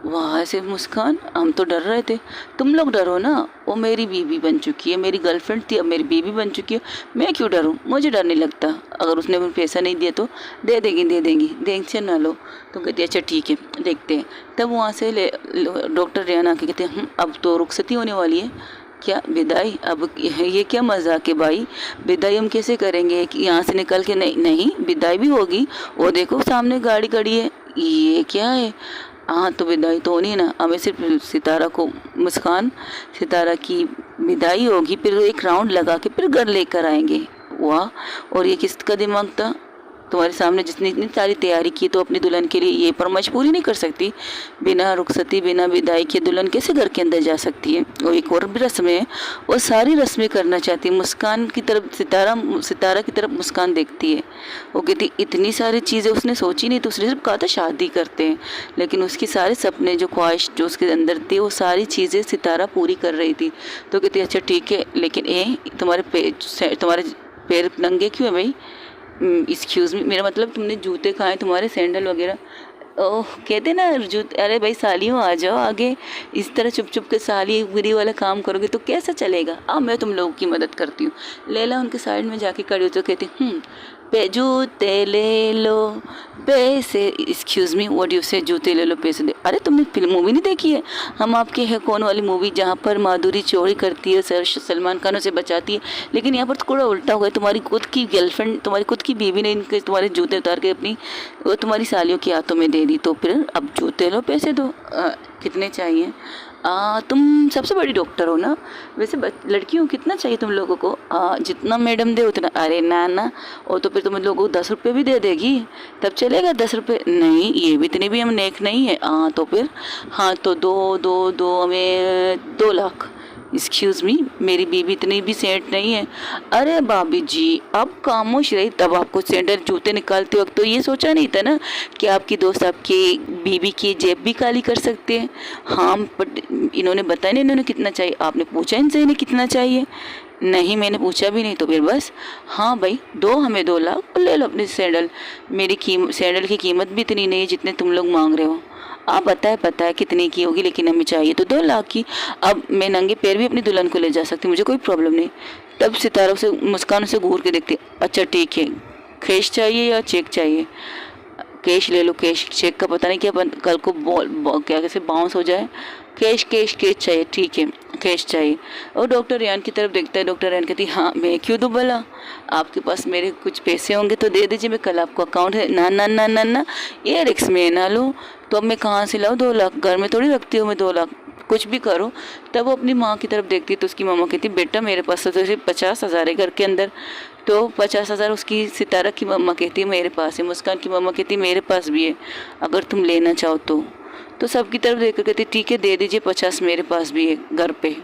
वहाँ से मुस्कान, हम तो डर रहे थे, तुम लोग डरो ना, वो मेरी बीवी बन चुकी है, मेरी गर्लफ्रेंड थी अब मेरी बीवी बन चुकी है, मैं क्यों डरूं? मुझे डर नहीं लगता। अगर उसने मुझे पैसा नहीं दिया तो दे देंगी टेंशन ना लो। तो कहती अच्छा ठीक है देखते हैं। तब वहाँ से डॉक्टर रेहान आके कहते हैं अब तो रुखसती होने वाली है। क्या विदाई? अब ये क्या मजाक है भाई, विदाई हम कैसे करेंगे कि यहाँ से निकल के? नहीं नहीं, विदाई भी होगी, वो देखो सामने गाड़ी खड़ी है। ये क्या है? हाँ तो विदाई तो होनी है ना, हमें सिर्फ सितारा को, मुस्कान सितारा की विदाई होगी, फिर एक राउंड लगा के फिर घर लेकर आएंगे। वाह, और ये किसका दिमाग था? तुम्हारे सामने जिसने इतनी सारी तैयारी की तो अपनी दुल्हन के लिए ये पर मजबूरी नहीं कर सकती? बिना रुखसती बिना विदाई के दुल्हन कैसे घर के अंदर जा सकती है? और एक और भी रस्म है, वो सारी रस्में करना चाहती है। मुस्कान की तरफ सितारा की तरफ मुस्कान देखती है, वो कहती इतनी सारी चीज़ें उसने सोची नहीं, तो उसने सिर्फ कहा था शादी करते हैं, लेकिन उसके सारे सपने जो ख्वाहिश जो उसके अंदर थे वो सारी चीज़ें सितारा पूरी कर रही थी। तो कहती अच्छा ठीक है, लेकिन तुम्हारे पैर नंगे क्यों है भाई? एक्सक्यूज़ मी, मेरा मतलब तुमने जूते खाए, तुम्हारे सैंडल वगैरह? ओह कहते ना जूते, अरे भाई सालियों आ जाओ आगे। इस तरह चुप चुप के साली बुरी वाला काम करोगे तो कैसा चलेगा? अब मैं तुम लोगों की मदद करती हूँ। लैला उनके साइड में जाके खड़ी हो तो कहती पे जूते ले लो पैसे, एक्सक्यूज़ मी व्हाट यू से, जूते ले लो पैसे दे। अरे तुमने फिल्म मूवी नहीं देखी है हम आपके है कौन वाली मूवी, जहाँ पर माधुरी चोरी करती है, सर सलमान खान उसे बचाती है, लेकिन यहाँ पर थोड़ा उल्टा हुआ है। तुम्हारी खुद की गर्लफ्रेंड, तुम्हारी खुद की बीवी ने इनके तुम्हारे जूते उतार के अपनी वो तुम्हारी सालियों के हाथों में दे दी, तो फिर अब जूते लो पैसे दो। कितने चाहिए? तुम सबसे बड़ी डॉक्टर हो ना, वैसे लड़कियों कितना चाहिए तुम लोगों को? जितना मैडम दे उतना। अरे ना ना, वो तो फिर तुम लोगों को 10 रुपये भी दे देगी तब चलेगा? 10 रुपये नहीं, ये भी इतनी भी हम नेक नहीं है। तो फिर हाँ तो दो हमें 2 लाख। एक्सक्यूज़ मी, मेरी बीवी इतनी भी सेंट नहीं है। अरे भाभी जी अब खामोश रही, तब आपको सैंडल जूते निकालते वक्त तो ये सोचा नहीं था ना कि आपकी दोस्त आपकी बीवी की जेब भी काली कर सकते हैं? हाँ बट इन्होंने बताया नहीं इन्होंने कितना चाहिए, आपने पूछा इनसे इन्हें कितना चाहिए? नहीं मैंने पूछा भी नहीं, तो फिर बस हाँ भाई दो हमें 2 लाख और ले लो अपने सैंडल। मेरी सैंडल की कीमत भी इतनी नहीं है जितने तुम लोग मांग रहे हो। आप पता है कितने की होगी, लेकिन हमें चाहिए तो 2 लाख की। अब मैं नंगे पैर भी अपनी दुल्हन को ले जा सकती हूँ, मुझे कोई प्रॉब्लम नहीं। तब सितारों से मुस्कान से घूर के देखती, अच्छा ठीक है कैश चाहिए या चेक चाहिए? कैश ले लो कैश, चेक का पता नहीं क्या कल को क्या कैसे बाउंस हो जाए। कैश कैश कैश चाहिए, ठीक है कैश चाहिए। और डॉक्टर रेहान की तरफ देखता है, डॉक्टर रेहान कहती हाँ मैं क्यों दूँ भला, आपके पास मेरे कुछ पैसे होंगे तो दे दीजिए, मैं कल आपको अकाउंट है। ना ना ना ना ना, ये रिक्स में ना लूँ, तो अब मैं कहाँ से लाऊँ 2 लाख? घर में थोड़ी रखती हूँ मैं 2 लाख, कुछ भी करो। तब वो अपनी माँ की तरफ देखती तो उसकी मामा कहती बेटा मेरे पास तो सिर्फ 50,000 है घर के अंदर। तो 50,000 उसकी सितारा की मम्मा कहती है मेरे पास है, मुस्कान की मम्मा कहती मेरे पास भी है, अगर तुम लेना चाहो तो सबकी तरफ देखकर कहती ठीक है दे दीजिए, 50 मेरे पास भी है घर पे।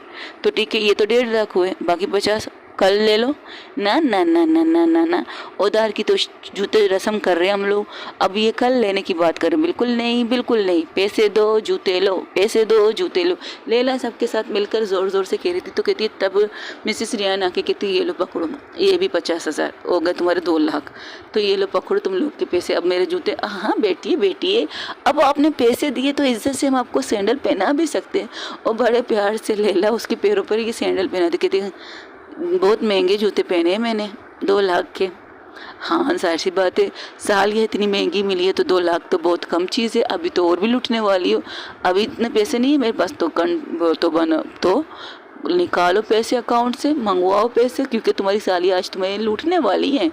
तो ठीक है ये तो 1.5 लाख हुए, बाकी 50 कल ले लो। ना ना ना ना ना ना ना, उधार की तो जूते रस्म कर रहे हैं हम लोग, अब ये कल लेने की बात करें? बिल्कुल नहीं बिल्कुल नहीं, पैसे दो जूते लो, पैसे दो जूते लो। लैला सबके साथ मिलकर ज़ोर ज़ोर से कह रही थी, तो कहती तब मिसेस रेहान आके कहती ये लो पकड़ो, ये भी 50,000 हो गए तुम्हारे 2 लाख, तो ये लो पकड़ो तुम लोग के पैसे, अब मेरे जूते। हाँ बेटिए अब आपने पैसे दिए तो इज्जत से हम आपको सैंडल पहना भी सकते हैं। और बड़े प्यार से लैला उसके पैरों पर ये सैंडल पहना दी, कहती बहुत महंगे जूते पहने हैं मैंने 2 लाख के। हाँ जाहिर सी बात है, साल ये इतनी महंगी मिली है तो 2 लाख तो बहुत कम चीज़ है, अभी तो और भी लूटने वाली हो, अभी इतने पैसे नहीं है मेरे पास, तो निकालो पैसे अकाउंट से, मंगवाओ पैसे, क्योंकि तुम्हारी साली आज तुम्हें लूटने वाली है।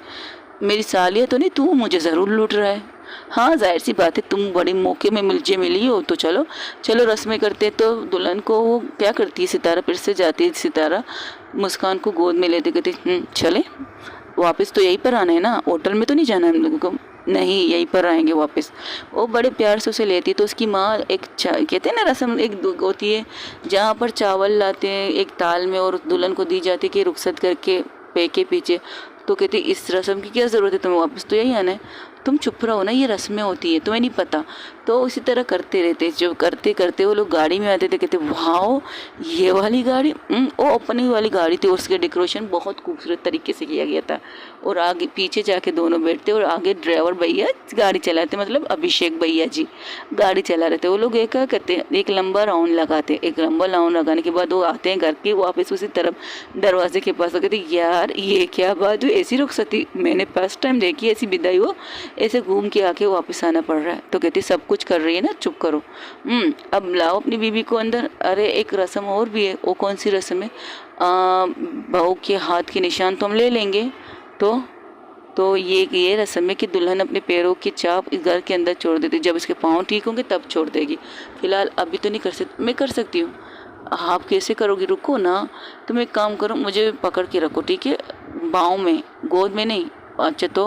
मेरी सालिया तो नहीं, तू मुझे ज़रूर लूट रहा है। हाँ जाहिर सी बात है, तुम बड़े मौके में मिली हो, तो चलो रस्में करते। तो दुल्हन को वो क्या करती है, सितारा फिर से जाती है, सितारा मुस्कान को गोद में लेते कहती चले वापस तो यहीं पर आना है ना, होटल में तो नहीं जाना है हम लोगों को। नहीं, यहीं पर आएंगे वापस। वो बड़े प्यार से उसे लेती है। तो उसकी माँ एक कहते हैं ना रस्म एक होती है जहाँ पर चावल लाते हैं एक थाल में और दुल्हन को दी जाती है कि रुखसत करके पे के पीछे। तो कहती इस रस्म की क्या ज़रूरत है, तुम्हें वापस तो यही आना है, तुम चुप रहो ना, ये रस्में होती है, तुम्हें नहीं पता। तो उसी तरह करते रहते। जो करते करते वो लोग गाड़ी में आते थे, कहते वाओ ये वाली गाड़ी, वो अपनी वाली गाड़ी थी। और उसके डेकोरेशन बहुत खूबसूरत तरीके से किया गया था। और आगे पीछे जाके दोनों बैठते और आगे ड्राइवर भैया गाड़ी चलाते, मतलब अभिषेक भैया जी गाड़ी चला रहे थे। वो लोग एक क्या करते हैं, एक लंबा राउंड लगाते। एक लंबा राउंड लगाने के बाद वो आते हैं घर के वापस उसी तरफ दरवाजे के पास। कहते यार ये क्या बात हुई, ऐसी रुखसती मैंने फर्स्ट टाइम देखी, ऐसी विदाई हो, ऐसे घूम के आके वापस आना पड़ रहा है। तो कहती सब कुछ कर रही है ना, चुप करो। अब लाओ अपनी बीवी को अंदर। अरे एक रस्म और भी है। वो कौन सी रस्म है? बहू के हाथ के निशान तो हम ले लेंगे। तो ये रस्म है कि दुल्हन अपने पैरों की चाप इस घर के अंदर छोड़ देती। जब इसके पाँव ठीक होंगे तब छोड़ देगी। फिलहाल अभी तो नहीं कर सकती, मैं कर सकती हूँ। आप कैसे करोगी, रुको ना। तुम एक काम करो, मुझे पकड़ के रखो, ठीक है, बाहों में, गोद में नहीं। अच्छा, तो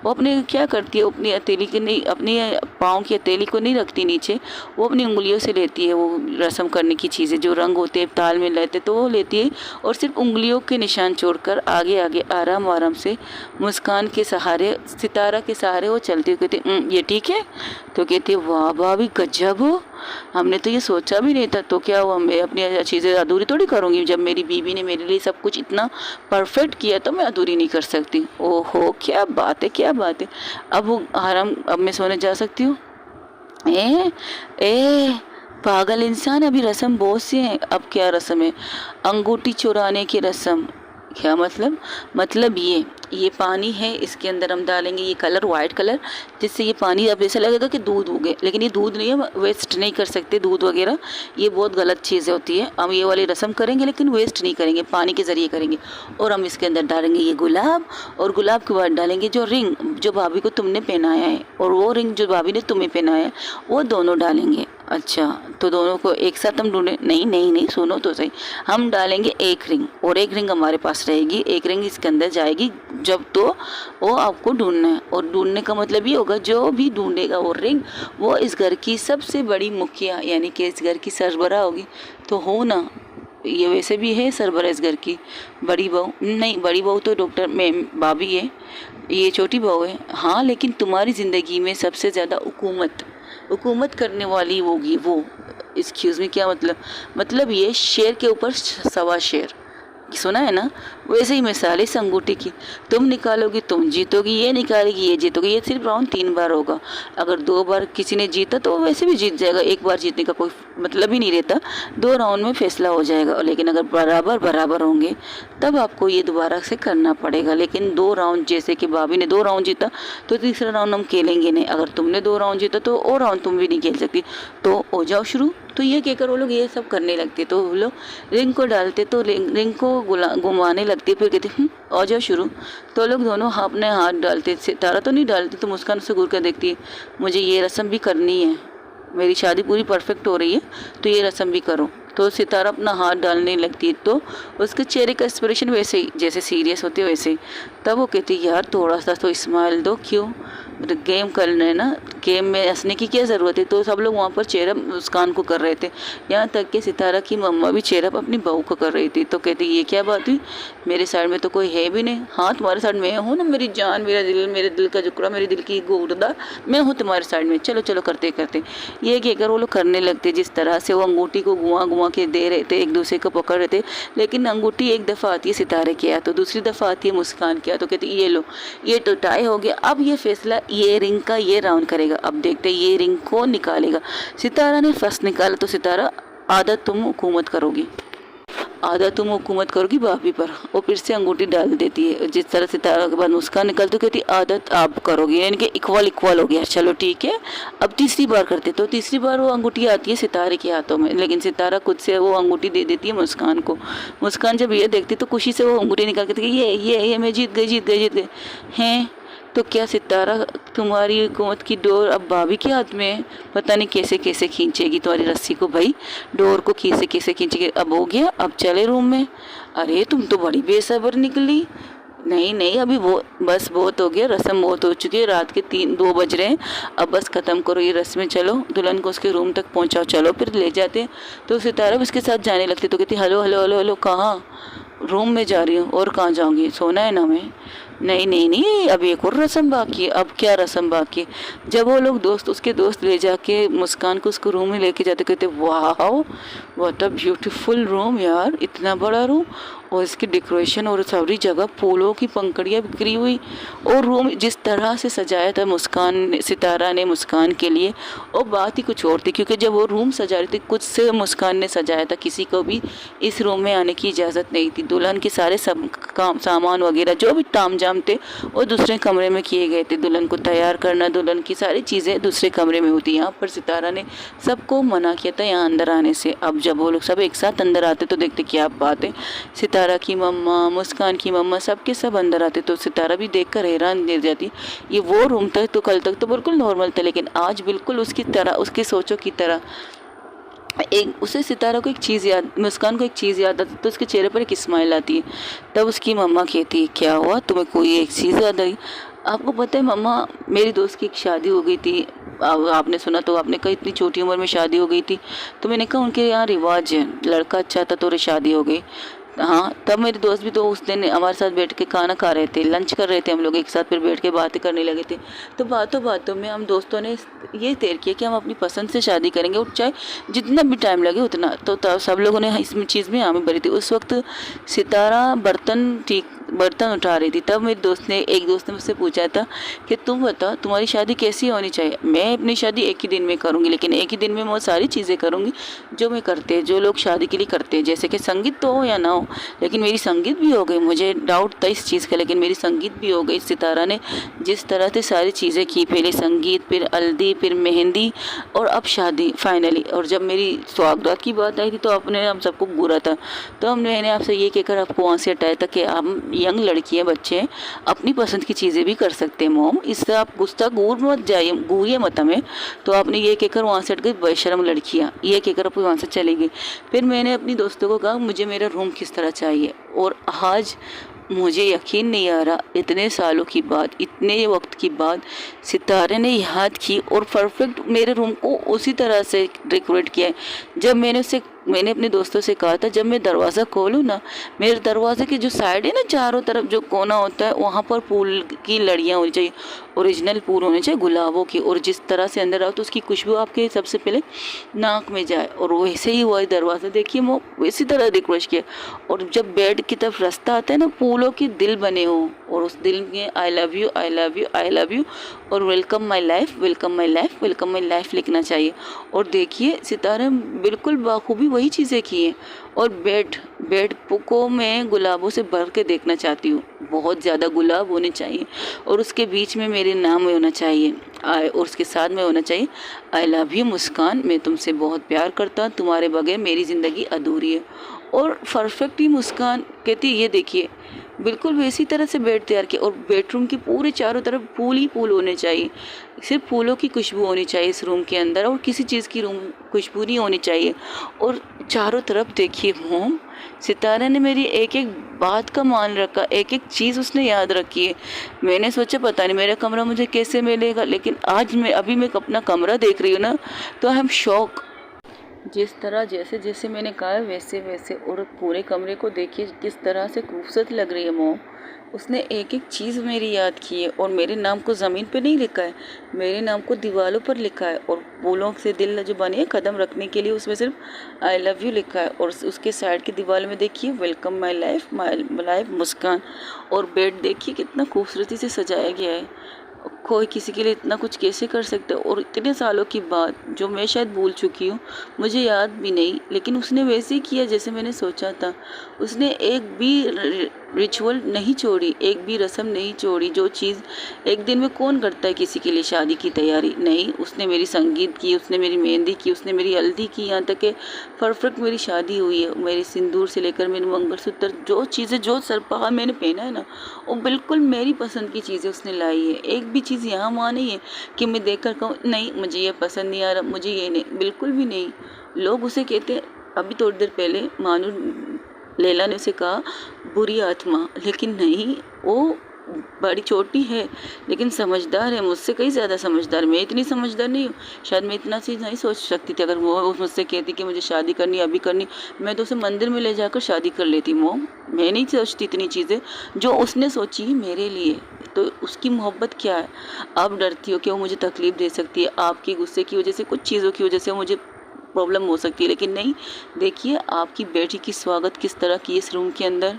वो अपने क्या करती है, अपनी हथेली के नहीं, अपनी पाँव की हथेली को नहीं रखती नीचे, वो अपनी उंगलियों से लेती है वो रस्म करने की चीज़ें जो रंग होते हैं ताल में लेते, तो वो लेती है और सिर्फ उंगलियों के निशान छोड़कर आगे आगे आराम आराम से मुस्कान के सहारे, सितारा के सहारे वो चलती है। कहती ये ठीक है? तो कहती वाह भाभी गजब हो, हमने तो ये सोचा भी नहीं था। तो क्या हुआ, मैं अपनी चीज़ें अधूरी थोड़ी करूँगी? जब मेरी बीवी ने मेरे लिए सब कुछ इतना परफेक्ट किया तो मैं अधूरी नहीं कर सकती। ओहो क्या बात है, क्या बात है। अब वो आराम, अब मैं सोने जा सकती हूँ? ए पागल इंसान, अभी रस्म बहुत सी है। अब क्या रस्म है? अंगूठी चुराने की रस्म। क्या मतलब ये पानी है, इसके अंदर हम डालेंगे ये कलर, वाइट कलर, जिससे ये पानी अब ऐसा लगेगा कि दूध हो गए, लेकिन ये दूध नहीं है, वेस्ट नहीं कर सकते दूध वगैरह, ये बहुत गलत चीज़ें होती है। हम ये वाली रस्म करेंगे लेकिन वेस्ट नहीं करेंगे, पानी के ज़रिए करेंगे। और हम इसके अंदर डालेंगे ये गुलाब, और गुलाब के बाद डालेंगे जो रिंग जो भाभी को तुमने पहनाया है, और वो रिंग जो भाभी ने तुम्हें पहनाया है, वो दोनों डालेंगे। अच्छा, तो दोनों को एक साथ हम ढूंढें? नहीं, सुनो तो सही। हम डालेंगे एक रिंग और एक रिंग हमारे पास रहेगी, एक रिंग इसके अंदर जाएगी जब, तो वो आपको ढूंढना है। और ढूंढने का मतलब ये होगा जो भी ढूंढेगा वो रिंग, वो इस घर की सबसे बड़ी मुखिया यानी कि इस घर की सरबराह होगी। तो हो ना, ये वैसे भी है सरबराह इस घर की, बड़ी बहू नहीं, बड़ी बहू तो डॉक्टर में भाभी है, ये छोटी बहू है। हाँ, लेकिन तुम्हारी ज़िंदगी में सबसे ज़्यादा हुकूमत करने वाली होगी वो। एक्सक्यूज़ मी, क्या मतलब ये शेर के ऊपर सवा शेर, सुना है ना? वैसे ही मिसाल है इस अंगूठी की, तुम निकालोगी तुम जीतोगी, ये निकालेगी ये जीतोगी। ये सिर्फ राउंड 3 बार होगा। अगर 2 बार किसी ने जीता तो वैसे भी जीत जाएगा, एक बार जीतने का कोई मतलब ही नहीं रहता, 2 राउंड में फैसला हो जाएगा। लेकिन अगर बराबर होंगे तब आपको ये दोबारा से करना पड़ेगा। लेकिन 2 राउंड, जैसे कि भाभी ने 2 राउंड जीता तो तीसरा राउंड हम खेलेंगे नहीं। अगर तुमने 2 राउंड जीता तो और राउंड तुम भी नहीं खेल सकती। तो हो जाओ शुरू। तो ये कहकर वो लोग ये सब करने लगते, तो वो लोग रिंग को डालते, तो रिंग को घुमाने लगती, फिर कहते आ जाओ शुरू। तो लोग दोनों अपने हाथ डालते, सितारा तो नहीं डालती, तो मुस्कान से घूर कर देखती है, मुझे ये रस्म भी करनी है, मेरी शादी पूरी परफेक्ट हो रही है तो ये रस्म भी करो। तो सितारा अपना हाथ डालने लगती है, तो उसके चेहरे का एक्सप्रेशन वैसे ही जैसे सीरियस होते वैसे ही। तब वो कहती है यार थोड़ा सा तो स्माइल दो, क्यों, गेम कर रहे हैं ना, गेम में हंसने की क्या ज़रूरत है। तो सब लोग वहाँ पर चेहरा मुस्कान को कर रहे थे, यहाँ तक कि सितारा की मम्मा भी चेहरा अपनी बहू को कर रही थी। तो कहती ये क्या बात हुई, मेरे साइड में तो कोई है भी नहीं। हाँ, तुम्हारे साइड में हूँ ना, मेरी जान, मेरे दिल का टुकड़ा, मेरे दिल की गुर्दा, मैं हूँ तुम्हारे साइड में, चलो चलो करते करते ये कहकर वो लोग करने लगते। जिस तरह से वो अंगूठी को घुमा के दे रहे थे, एक दूसरे को पकड़ रहे थे, लेकिन अंगूठी एक दफ़ा आती है सितारे के हाथ, तो दूसरी दफ़ा आती है मुस्कान के हाथ। तो कहती ये लो, ये तो टाई हो गया, अब ये फैसला ये रिंग का ये राउंड करेगा। अब देखते ये रिंग कौन निकालेगा। सितारा ने फर्स्ट निकाला, तो सितारा आधा तुम हुकूमत करोगी भाभी पर। वो फिर से अंगूठी डाल देती है। जिस तरह सितारा के बाद मुस्कान निकलती, कहती आदत आप करोगी, यानी कि इक्वल हो गया, चलो ठीक है। अब तीसरी बार करते, तो तीसरी बार वो अंगूठी आती है सितारे के हाथों में, लेकिन सितारा खुद से वो अंगूठी दे देती है मुस्कान को। मुस्कान जब ये देखती तो खुशी से वो अंगूठी निकाल के ये मैं जीत गई हैं। तो क्या सितारा, तुम्हारी हुकूमत की डोर अब भाभी के हाथ में है, पता नहीं कैसे खींचेगी तुम्हारी रस्सी को भाई, डोर को कैसे खींचेगी। अब हो गया, अब चले रूम में। अरे तुम तो बड़ी बेसब्र निकली, नहीं नहीं, अभी वो बस बहुत हो गया, रस्म बहुत हो चुकी है, रात के 3-2 बज रहे हैं। अब बस ख़त्म करो ये रस्में, चलो दुल्हन को उसके रूम तक पहुंचाओ, चलो फिर ले जाते हैं। तो सितारा भी उसके साथ जाने लगती, तो कहती हेलो हेलो हेलो हेलो, कहाँ? रूम में जा रही हूँ। और कहाँ जाऊँगी, सोना है ना मैं। नहीं नहीं नहीं, अब एक और रस्म बाकी है। अब क्या रस्म बाकी है? जब वो लोग दोस्त, उसके दोस्त ले जाके मुस्कान को उसको रूम में लेके जाते, कहते वाह व्हाट अ ब्यूटीफुल रूम यार, इतना बड़ा रूम, और इसकी डेकोरेशन और सारी जगह फूलों की पंखुड़ियाँ बिखरी हुई, और रूम जिस तरह से सजाया था मुस्कान सितारा ने मुस्कान के लिए, और बात ही कुछ और थी। क्योंकि जब वो रूम सजा रही थी, कुछ से मुस्कान ने सजाया था, किसी को भी इस रूम में आने की इजाज़त नहीं थी। दुल्हन के सारे सब काम सामान वगैरह जो भी तामझाम थे वो दूसरे कमरे में किए गए थे। दुल्हन को तैयार करना, दुल्हन की सारी चीज़ें दूसरे कमरे में होती। यहाँ पर सितारा ने सबको मना किया था यहाँ अंदर आने से। अब जब वो लोग सब एक साथ अंदर आते तो देखते क्या बात है, सितारा की मम्मा, मुस्कान की मम्मा, सबके सब अंदर आते, तो सितारा भी देखकर हैरान रह जाती। ये वो रूम तक तो कल तक तो बिल्कुल नॉर्मल था, लेकिन आज बिल्कुल उसकी तरह, उसकी सोचों की तरह। एक उसे सितारा को एक चीज़ याद, मुस्कान को एक चीज़ याद आती, तो उसके चेहरे पर एक स्माइल आती है। तब उसकी मम्मा कहती है क्या हुआ, तुम्हें कोई एक चीज़ याद आई? आपको पता है मम्मा, मेरी दोस्त की एक शादी हो गई थी। आपने सुना तो आपने कहा इतनी छोटी उम्र में शादी हो गई थी। तो मैंने कहा उनके यहाँ रिवाज है, लड़का अच्छा था तो शादी हो गई। हाँ, तब मेरे दोस्त भी तो उस दिन हमारे साथ बैठ के खाना खा रहे थे, लंच कर रहे थे हम लोग एक साथ, फिर बैठ के बातें करने लगे थे। तो बातों बातों में हम दोस्तों ने ये तय किया कि हम अपनी पसंद से शादी करेंगे, और चाहे जितना भी टाइम लगे उतना। तो तब सब लोगों ने इसमें चीज़ में हामी भरी थी। उस वक्त सितारा बर्तन उठा रही थी। तब मेरे दोस्त ने, एक दोस्त ने मुझसे पूछा था कि तुम बताओ तुम्हारी शादी कैसी होनी चाहिए? मैं अपनी शादी एक ही दिन में करूँगी, लेकिन एक ही दिन में वो सारी चीज़ें करूँगी जो मैं करते हैं, जो लोग शादी के लिए करते हैं। जैसे कि संगीत तो हो या ना हो, लेकिन मेरी संगीत भी हो गई। मुझे डाउट था इस चीज़ का, लेकिन मेरी संगीत भी हो गई। सितारा ने जिस तरह से सारी चीज़ें की, पहले संगीत, फिर हल्दी, फिर मेहंदी, और अब शादी फाइनली। और जब मेरी स्वागत की बात आई थी तो अपने हम सबको बुरा था। तो मैंने आपसे ये कहकर आपको वहाँ से हटाया था कि हम यंग लड़की हैं, बच्चे हैं, अपनी पसंद की चीज़ें भी कर सकते हैं मोम, इससे आप गुस्सा घूरिए मत हमें। तो आपने ये कहकर वहाँ से हट गई, बेशर्म लड़कियाँ, ये कहकर आप वहाँ से चली गई। फिर मैंने अपनी दोस्तों को कहा मुझे मेरा रूम किस तरह चाहिए, और आज मुझे यकीन नहीं आ रहा, इतने सालों की बात, इतने वक्त की बात सितारे ने याद की और परफेक्ट मेरे रूम को उसी तरह से डेकोरेट किया है। जब मैंने अपने दोस्तों से कहा था जब मैं दरवाज़ा खोलूँ ना, मेरे दरवाजे की जो साइड है ना, चारों तरफ जो कोना होता है वहाँ पर फूल की लड़ियाँ होनी चाहिए, ओरिजिनल फूल होने चाहिए गुलाबों की, और जिस तरह से अंदर आओ तो उसकी खुशबू आपके सबसे पहले नाक में जाए। और वैसे ही हुआ दरवाज़ा, देखिए वो इसी तरह डेकोरेट किया। और जब बेड की तरफ रास्ता आता है ना, फूलों के दिल बने हो, और उस दिल में I love you I love you I love you, और welcome my life welcome my life welcome my life लिखना चाहिए। और देखिए सितारे बिल्कुल बाखूबी वही चीज़ें की हैं। और बेड को मैं गुलाबों से भर के देखना चाहती हूँ, बहुत ज़्यादा गुलाब होने चाहिए, और उसके बीच में मेरे नाम होना चाहिए, और उसके साथ में होना चाहिए आई लव यू मुस्कान, मैं तुमसे बहुत प्यार करता हूँ, तुम्हारे बगैर मेरी ज़िंदगी अधूरी है। और परफेक्ट ही मुस्कान कहती ये देखिए, बिल्कुल वैसी तरह से बेड तैयार किया। और बेडरूम के पूरे चारों तरफ फूल ही फूल होने चाहिए, सिर्फ फूलों की खुशबू होनी चाहिए इस रूम के अंदर, और किसी चीज़ की रूम खुशबू नहीं होनी चाहिए। और चारों तरफ देखिए मोम, सितारा ने मेरी एक एक बात का मान रखा, एक एक चीज़ उसने याद रखी है। मैंने सोचा पता नहीं मेरा कमरा मुझे कैसे मिलेगा, लेकिन आज मैं अपना कमरा देख रही हूँ ना, तो आई एम शॉक। जिस तरह जैसे जैसे मैंने कहा है वैसे वैसे, और पूरे कमरे को देखिए किस तरह से खूबसूरत लग रही है मोम। उसने एक एक चीज़ मेरी याद की है, और मेरे नाम को ज़मीन पे नहीं लिखा है, मेरे नाम को दीवारों पर लिखा है, और फूलों से दिल जो बने हैं कदम रखने के लिए उसमें सिर्फ आई लव यू लिखा है। और उसके साइड की दीवार में देखिए वेलकम माई लाइफ मुस्कान। और बेड देखिए कितना खूबसूरती से सजाया गया है, कोई किसी के लिए इतना कुछ कैसे कर सकता है। और इतने सालों की बात जो मैं शायद भूल चुकी हूँ, मुझे याद भी नहीं, लेकिन उसने वैसे ही किया जैसे मैंने सोचा था। उसने एक भी रिचुअल नहीं छोड़ी, एक भी रस्म नहीं छोड़ी। जो चीज़ एक दिन में कौन करता है किसी के लिए शादी की तैयारी, नहीं, उसने मेरी संगीत की, उसने मेरी मेहंदी की, उसने मेरी हल्दी की, यहाँ तक कि परफेक्ट मेरी शादी हुई है। मेरे सिंदूर से लेकर मेरे मंगलसूत्र, जो चीज़ें, जो सरपाहा मैंने पहना है ना, वो बिल्कुल मेरी पसंद की चीज़ें उसने लाई है। एक भी चीज़ यहाँ वहाँ नहीं है कि मैं देख कर कहूँ नहीं मुझे ये पसंद नहीं आ रहा, मुझे ये नहीं, बिल्कुल भी नहीं। लोग उसे कहते, अभी थोड़ी देर पहले मानू लैला ने उसे कहा बुरी आत्मा, लेकिन नहीं, वो बड़ी छोटी है लेकिन समझदार है, मुझसे कहीं ज़्यादा समझदार। मैं इतनी समझदार नहीं हूँ, शायद मैं इतना चीज़ नहीं सोच सकती थी। अगर वो मुझसे कहती कि मुझे शादी करनी अभी करनी, मैं तो उसे मंदिर में ले जाकर शादी कर लेती। मोम, मैं नहीं सोचती इतनी चीज़ें जो उसने सोची मेरे लिए। तो उसकी मोहब्बत क्या है? आप डरती हो कि वो मुझे तकलीफ़ दे सकती है, आपके गुस्से की वजह से, कुछ चीज़ों की वजह से मुझे प्रॉब्लम हो सकती है, लेकिन नहीं। देखिए आपकी बेटी की स्वागत किस तरह की इस रूम के अंदर।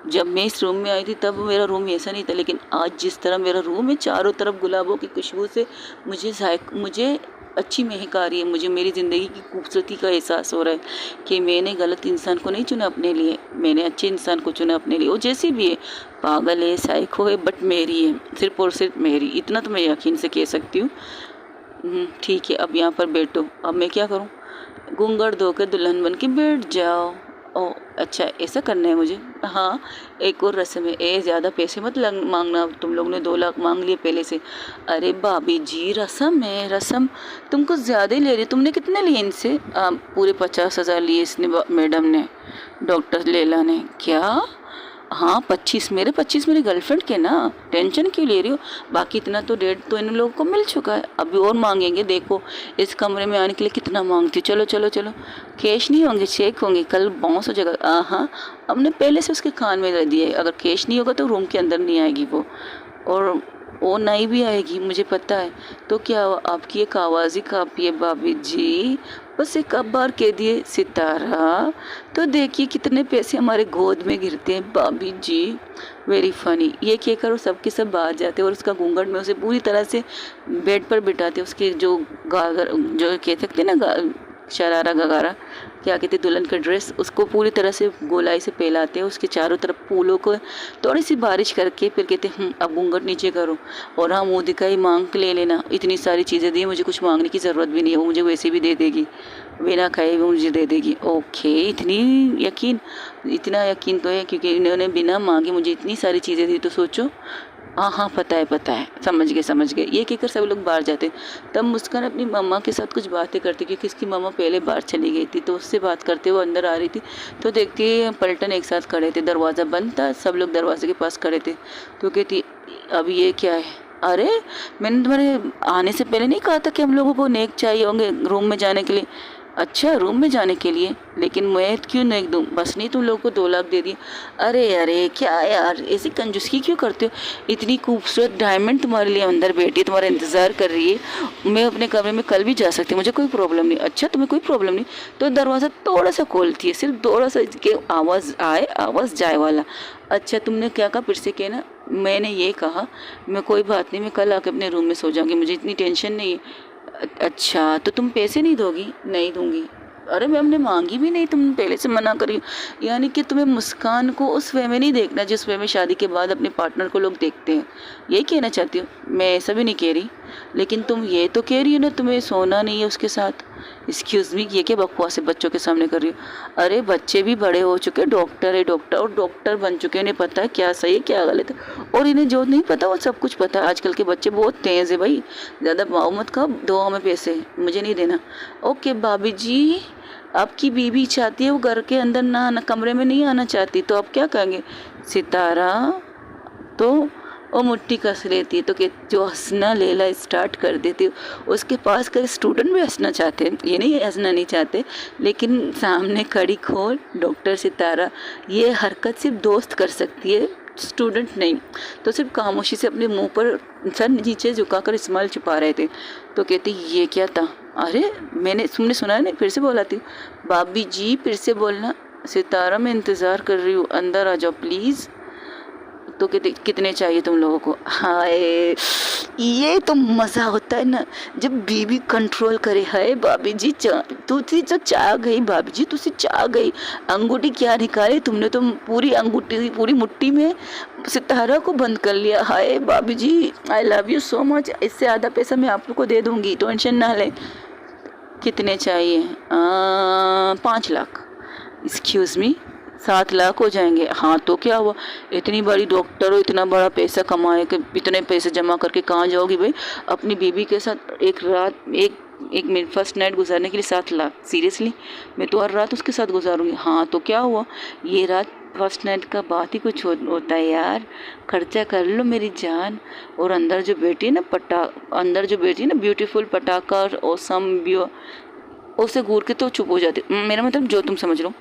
जब मैं इस रूम में आई थी तब मेरा रूम ऐसा नहीं था, लेकिन आज जिस तरह मेरा रूम है, चारों तरफ गुलाबों की खुशबू से मुझे अच्छी महक आ रही है। मुझे मेरी ज़िंदगी की खूबसूरती का एहसास हो रहा है कि मैंने गलत इंसान को नहीं चुना अपने लिए, मैंने अच्छे इंसान को चुना अपने लिए। वो जैसी भी है, पागल है, साइको है, बट मेरी है, सिर्फ और सिर्फ मेरी। इतना तो मैं यकीन से कह सकती हूँ। ठीक है, अब यहाँ पर बैठो। अब मैं क्या करूँ? घूंघट धोकर दुल्हन बन के बैठ जाओ। ओ अच्छा, ऐसा करना है मुझे? हाँ, एक और रस्म है। ज़्यादा पैसे मत मांगना, तुम लोग ने 2 लाख मांग लिए पहले से। अरे भाभी जी, रस्म है रस्म, तुम कुछ ज़्यादा ही ले रही हो। तुमने कितने लिए इनसे? पूरे 50,000 लिए इसने, मैडम ने, डॉक्टर लैला ने। क्या? हाँ 25 मेरे, 25 मेरी गर्लफ्रेंड के ना, टेंशन क्यों ले रही हो? बाकी इतना तो डेट तो इन लोगों को मिल चुका है, अभी और मांगेंगे। देखो इस कमरे में आने के लिए कितना मांगती हो। चलो चलो चलो, कैश नहीं होंगे, चेक होंगे, कल बाउंस हो जाएगा। हाँ, हमने पहले से उसके कान में रख दिया है, अगर कैश नहीं होगा तो रूम के अंदर नहीं आएगी वो, और वो नहीं भी आएगी, मुझे पता है। तो क्या हुआ, आपकी एक आवाज़ ही काफ़ी है भाभी जी, बस एक बार कह दिए सितारा, तो देखिए कितने पैसे हमारे गोद में गिरते हैं भाभी जी। Very funny. ये कहकर वो सबके सब बाहर जाते और उसका घूंघट में उसे पूरी तरह से बेड पर बिठाते। उसके जो गागर, जो कह सकते ना, शरारा गगारा, क्या कहते, दुल्हन का ड्रेस, उसको पूरी तरह से गोलाई से पहलाते हैं। उसके चारों तरफ फूलों को थोड़ी सी बारिश करके फिर कहते अब घूंघट नीचे करो और हाँ मुँह दिखाई मांग के ले लेना। इतनी सारी चीज़ें दी, मुझे कुछ मांगने की ज़रूरत भी नहीं है, वो मुझे वैसे भी दे देगी, बिना खाए वो मुझे दे देगी। ओके, इतना यकीन तो है क्योंकि इन्होंने बिना मांगे मुझे इतनी सारी चीज़ें दी। तो सोचो। हाँ हाँ, पता है, समझ गए। ये कहकर सब लोग बाहर जाते। तब मुस्कान अपनी मम्मा के साथ कुछ बातें करती, क्योंकि इसकी मम्मा पहले बाहर चली गई थी, तो उससे बात करते हुए अंदर आ रही थी। तो देखती है पलटन एक साथ खड़े थे, दरवाज़ा बंद था, सब लोग दरवाजे के पास खड़े थे। तो कहती अब ये क्या है? अरे मैंने तुम्हारे आने से पहले नहीं कहा था कि हम लोगों को नेक चाहिए होंगे रूम में जाने के लिए? अच्छा, रूम में जाने के लिए, लेकिन मैं क्यों नहीं दूँ? बस नहीं, तुम लोगों को 2 लाख दे दिए। अरे क्या यार, ऐसी कंजूसी क्यों करते हो? इतनी खूबसूरत डायमंड तुम्हारे लिए अंदर बैठी है, तुम्हारा इंतज़ार कर रही है। मैं अपने कमरे में कल भी जा सकती हूँ, मुझे कोई प्रॉब्लम नहीं। अच्छा, तुम्हें कोई प्रॉब्लम नहीं? तो दरवाज़ा थोड़ा सा खोलती है, सिर्फ थोड़ा सा, कि आवाज़ आए आवाज़ जाए वाला। अच्छा, तुमने क्या कहा? फिर से कहना। मैंने ये कहा, मैं कोई बात नहीं, मैं कल आके अपने रूम में सो जाऊँगी, मुझे इतनी टेंशन नहीं है। अच्छा, तो तुम पैसे नहीं दोगी? नहीं दूंगी। अरे मैं हमने मांगी भी नहीं, तुम पहले से मना करी। यानी कि तुम्हें मुस्कान को उस वे में नहीं देखना जिस वे में शादी के बाद अपने पार्टनर को लोग देखते हैं, यही कहना चाहती हो? मैं ऐसा भी नहीं कह रही, लेकिन तुम ये तो कह रही हो ना तुम्हें सोना नहीं है उसके साथ। एक्सक्यूज़ मी, ये क्या बकवास है बच्चों के सामने कर रही हो? अरे बच्चे भी बड़े हो चुके, डॉक्टर है, डॉक्टर बन चुके हैं, इन्हें पता है क्या सही है क्या गलत है, और इन्हें जो नहीं पता वो सब कुछ पता है। आजकल के बच्चे बहुत तेज़ है भाई, ज़्यादा भाव मत खाओ, दो हमें पैसे, मुझे नहीं देना। ओके भाभी जी, आपकी बीवी चाहती है वो घर के अंदर ना आना, कमरे में नहीं आना चाहती, तो आप क्या कहेंगे? सितारा तो वो मुट्ठी कस लेती है, तो कि जो हंसना लैला स्टार्ट कर देती है। उसके पास का स्टूडेंट भी हंसना चाहते हैं, ये नहीं हंसना नहीं चाहते, लेकिन सामने खड़ी खोल डॉक्टर सितारा, ये हरकत सिर्फ दोस्त कर सकती है, स्टूडेंट नहीं। तो सिर्फ खामोशी से अपने मुंह पर सर नीचे झुकाकर स्माइल छुपा रहे थे। तो कहती ये क्या था? अरे तुमने सुना है? नहीं, फिर से बोलाती हूँ। भाभी जी फिर से बोलना। सितारा मैं इंतज़ार कर रही हूँ, अंदर आ जाओ प्लीज़। तो कितने चाहिए तुम लोगों को? हाय, ये तो मज़ा होता है ना जब बीवी कंट्रोल करे। हाय भाभी जी, तुझी तो चाह गई भाभी जी, तुझी चाह गई। अंगूठी क्या निकाली तुमने? तो पूरी अंगूठी पूरी मुट्ठी में सितारा को बंद कर लिया। हाय भाभी जी, I love you so much. इससे आधा पैसा मैं आप लोग को दे दूँगी, टेंशन ना लें। कितने चाहिए? 5 लाख। एक्सक्यूज़ मी, 7 लाख हो जाएंगे? हाँ तो क्या हुआ, इतनी बड़ी डॉक्टर हो, इतना बड़ा पैसा कमाए कि इतने पैसे जमा करके कहाँ जाओगी भाई? अपनी बीवी के साथ एक रात, एक एक मिनट फर्स्ट नाइट गुजारने के लिए 7 लाख, सीरियसली? मैं तो हर रात उसके साथ गुजारूंगी। हाँ तो क्या हुआ, ये रात फर्स्ट नाइट का बात ही कुछ होता है यार, खर्चा कर लो मेरी जान। और अंदर जो बैठी है ना ब्यूटीफुल पटाखा और सम व्यू, उसे घूर के तो चुप हो जाती। मेरा मतलब जो तुम समझ लो।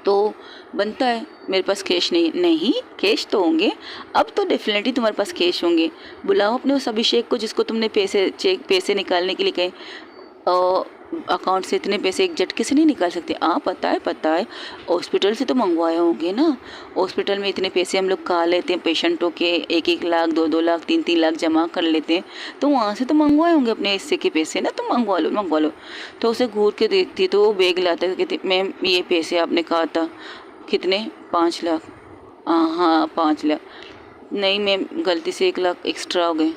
तो बनता है मेरे पास कैश नहीं कैश तो होंगे, अब तो डेफिनेटली तुम्हारे पास कैश होंगे। बुलाओ अपने उस अभिषेक को जिसको तुमने पैसे निकालने के लिए कहे। अकाउंट से इतने पैसे एक झटके से नहीं निकाल सकते। पता है हॉस्पिटल से तो मंगवाए होंगे ना। हॉस्पिटल में इतने पैसे हम लोग खा लेते हैं पेशेंटों के, 1-1 लाख 2-2 लाख 3-3 लाख जमा कर लेते हैं, तो वहाँ से तो मंगवाए होंगे अपने हिस्से के पैसे ना, तो मंगवा लो। तो उसे घूर के देखती तो वो बैग लाता है, कहती मैम ये पैसे आपने कहा था कितने, 5 लाख। हाँ 5 लाख। नहीं मैम गलती से 1 लाख एक्स्ट्रा हो गए।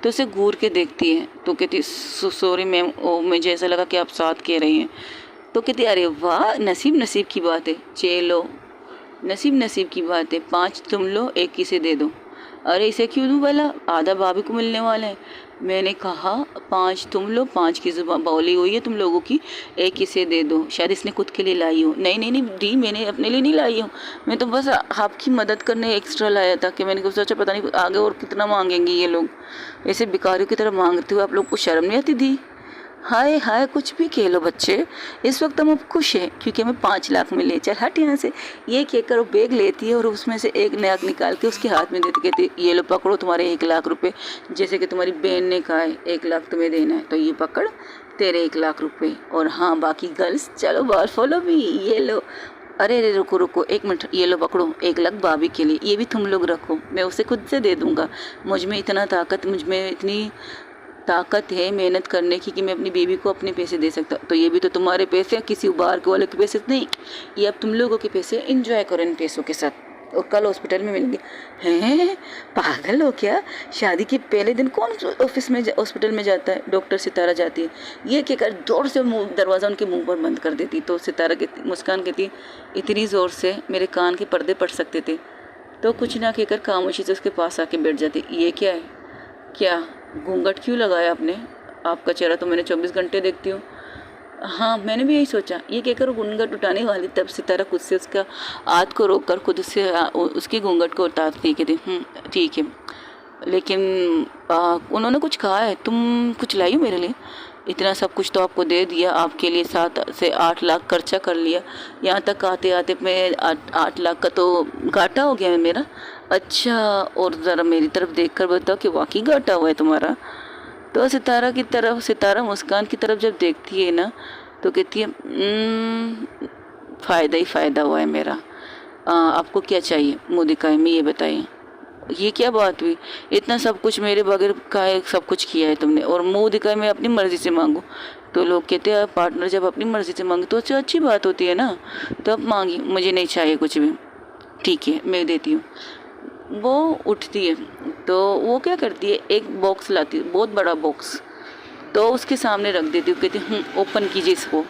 तो उसे घूर के देखती है तो कहती सॉरी मैम, मुझे ऐसा लगा कि आप 7 कह रही हैं। तो कहती अरे वाह, नसीब की बात है, चलो नसीब की बात है, 5 तुम लो 1 किसे दे दो। अरे इसे क्यों दूँ भला, आधा भाभी को मिलने वाला है। मैंने कहा 5 तुम लो, 5 की जुबान बोली हुई है तुम लोगों की, 1 इसे दे दो। शायद इसने खुद के लिए लाई हो। नहीं दी, मैंने अपने लिए नहीं लाई हूँ, मैं तो बस आपकी मदद करने एक्स्ट्रा लाया था कि मैंने सोचा पता नहीं आगे और कितना मांगेंगे ये लोग, ऐसे भिखारियों की तरह मांगते हुए आप लोग को शर्म नहीं आती दी। हाय कुछ भी कह लो बच्चे, इस वक्त हम अब खुश हैं क्योंकि हमें 5 लाख मिले। चल हट यहाँ से, ये कहकर वो बैग लेती है और उसमें से 1 लाख निकाल के उसके हाथ में देती, कहती ये लो पकड़ो तुम्हारे 1 लाख रुपए, जैसे कि तुम्हारी बहन ने कहा है 1 लाख तुम्हें देना है, तो ये पकड़ तेरे 1 लाख रुपए। और हाँ बाकी गर्ल्स चलो बाल फॉलो भी, ये लो। अरे रुको 1 मिनट, ये लो पकड़ो 1 लाख भाभी के लिए, ये भी तुम लोग रखो, मैं उसे खुद से दे दूँगा। मुझ में इतनी ताकत है मेहनत करने की कि मैं अपनी बेबी को अपने पैसे दे सकता हूँ। तो ये भी तो तुम्हारे पैसे हैं, किसी उबार के वाले के पैसे नहीं, ये अब तुम लोगों के पैसे। एंजॉय करो इन पैसों के साथ। और कल हॉस्पिटल में मिलेंगे। हैं पागल हो क्या, शादी के पहले दिन कौन हॉस्पिटल में जाता है। डॉक्टर सितारा जाती है, ये कहकर जोर से दरवाज़ा उनके मुंह पर बंद कर देती। तो सितारा कहती, मुस्कान कहती इतनी ज़ोर से मेरे कान के पर्दे पड़ सकते थे। तो कुछ ना कहकर खामोशी से उसके पास आके बैठ जाती। ये क्या है, क्या घूंघट क्यों लगाया आपने, आपका चेहरा तो मैंने 24 घंटे देखती हूँ। हाँ मैंने भी यही सोचा, ये कहकर घूंघट उठाने वाली, तब सितारा खुद से उसका हाथ को रोककर खुद से उसकी घूंघट को उतारती है। कहती ठीक है, लेकिन उन्होंने कुछ कहा है, तुम कुछ लाई हो मेरे लिए, इतना सब कुछ तो आपको दे दिया, आपके लिए 7 से 8 लाख खर्चा कर लिया, यहाँ तक आते आते मैं 8 लाख का तो घाटा हो गया है मेरा। अच्छा, और ज़रा मेरी तरफ देखकर बताओ कि वाकई घाटा हुआ है तुम्हारा। तो सितारा मुस्कान की तरफ जब देखती है ना, तो कहती है फ़ायदा ही फ़ायदा हुआ है मेरा। आपको क्या चाहिए मुँह दिखाए में, ये बताइए। ये क्या बात हुई, इतना सब कुछ मेरे बगैर का सब कुछ किया है तुमने, और मुंह दिखाए मैं अपनी मर्ज़ी से मांगूँ। तो लोग कहते हैं पार्टनर जब अपनी मर्ज़ी से मांगे तो अच्छी बात होती है ना। तो अब मांगी, मुझे नहीं चाहिए कुछ भी, ठीक है मैं देती हूँ। वो उठती है तो वो क्या करती है, एक बॉक्स लाती है, बहुत बड़ा बॉक्स, तो उसके सामने रख देती हूँ। कहती ओपन कीजिए इसको।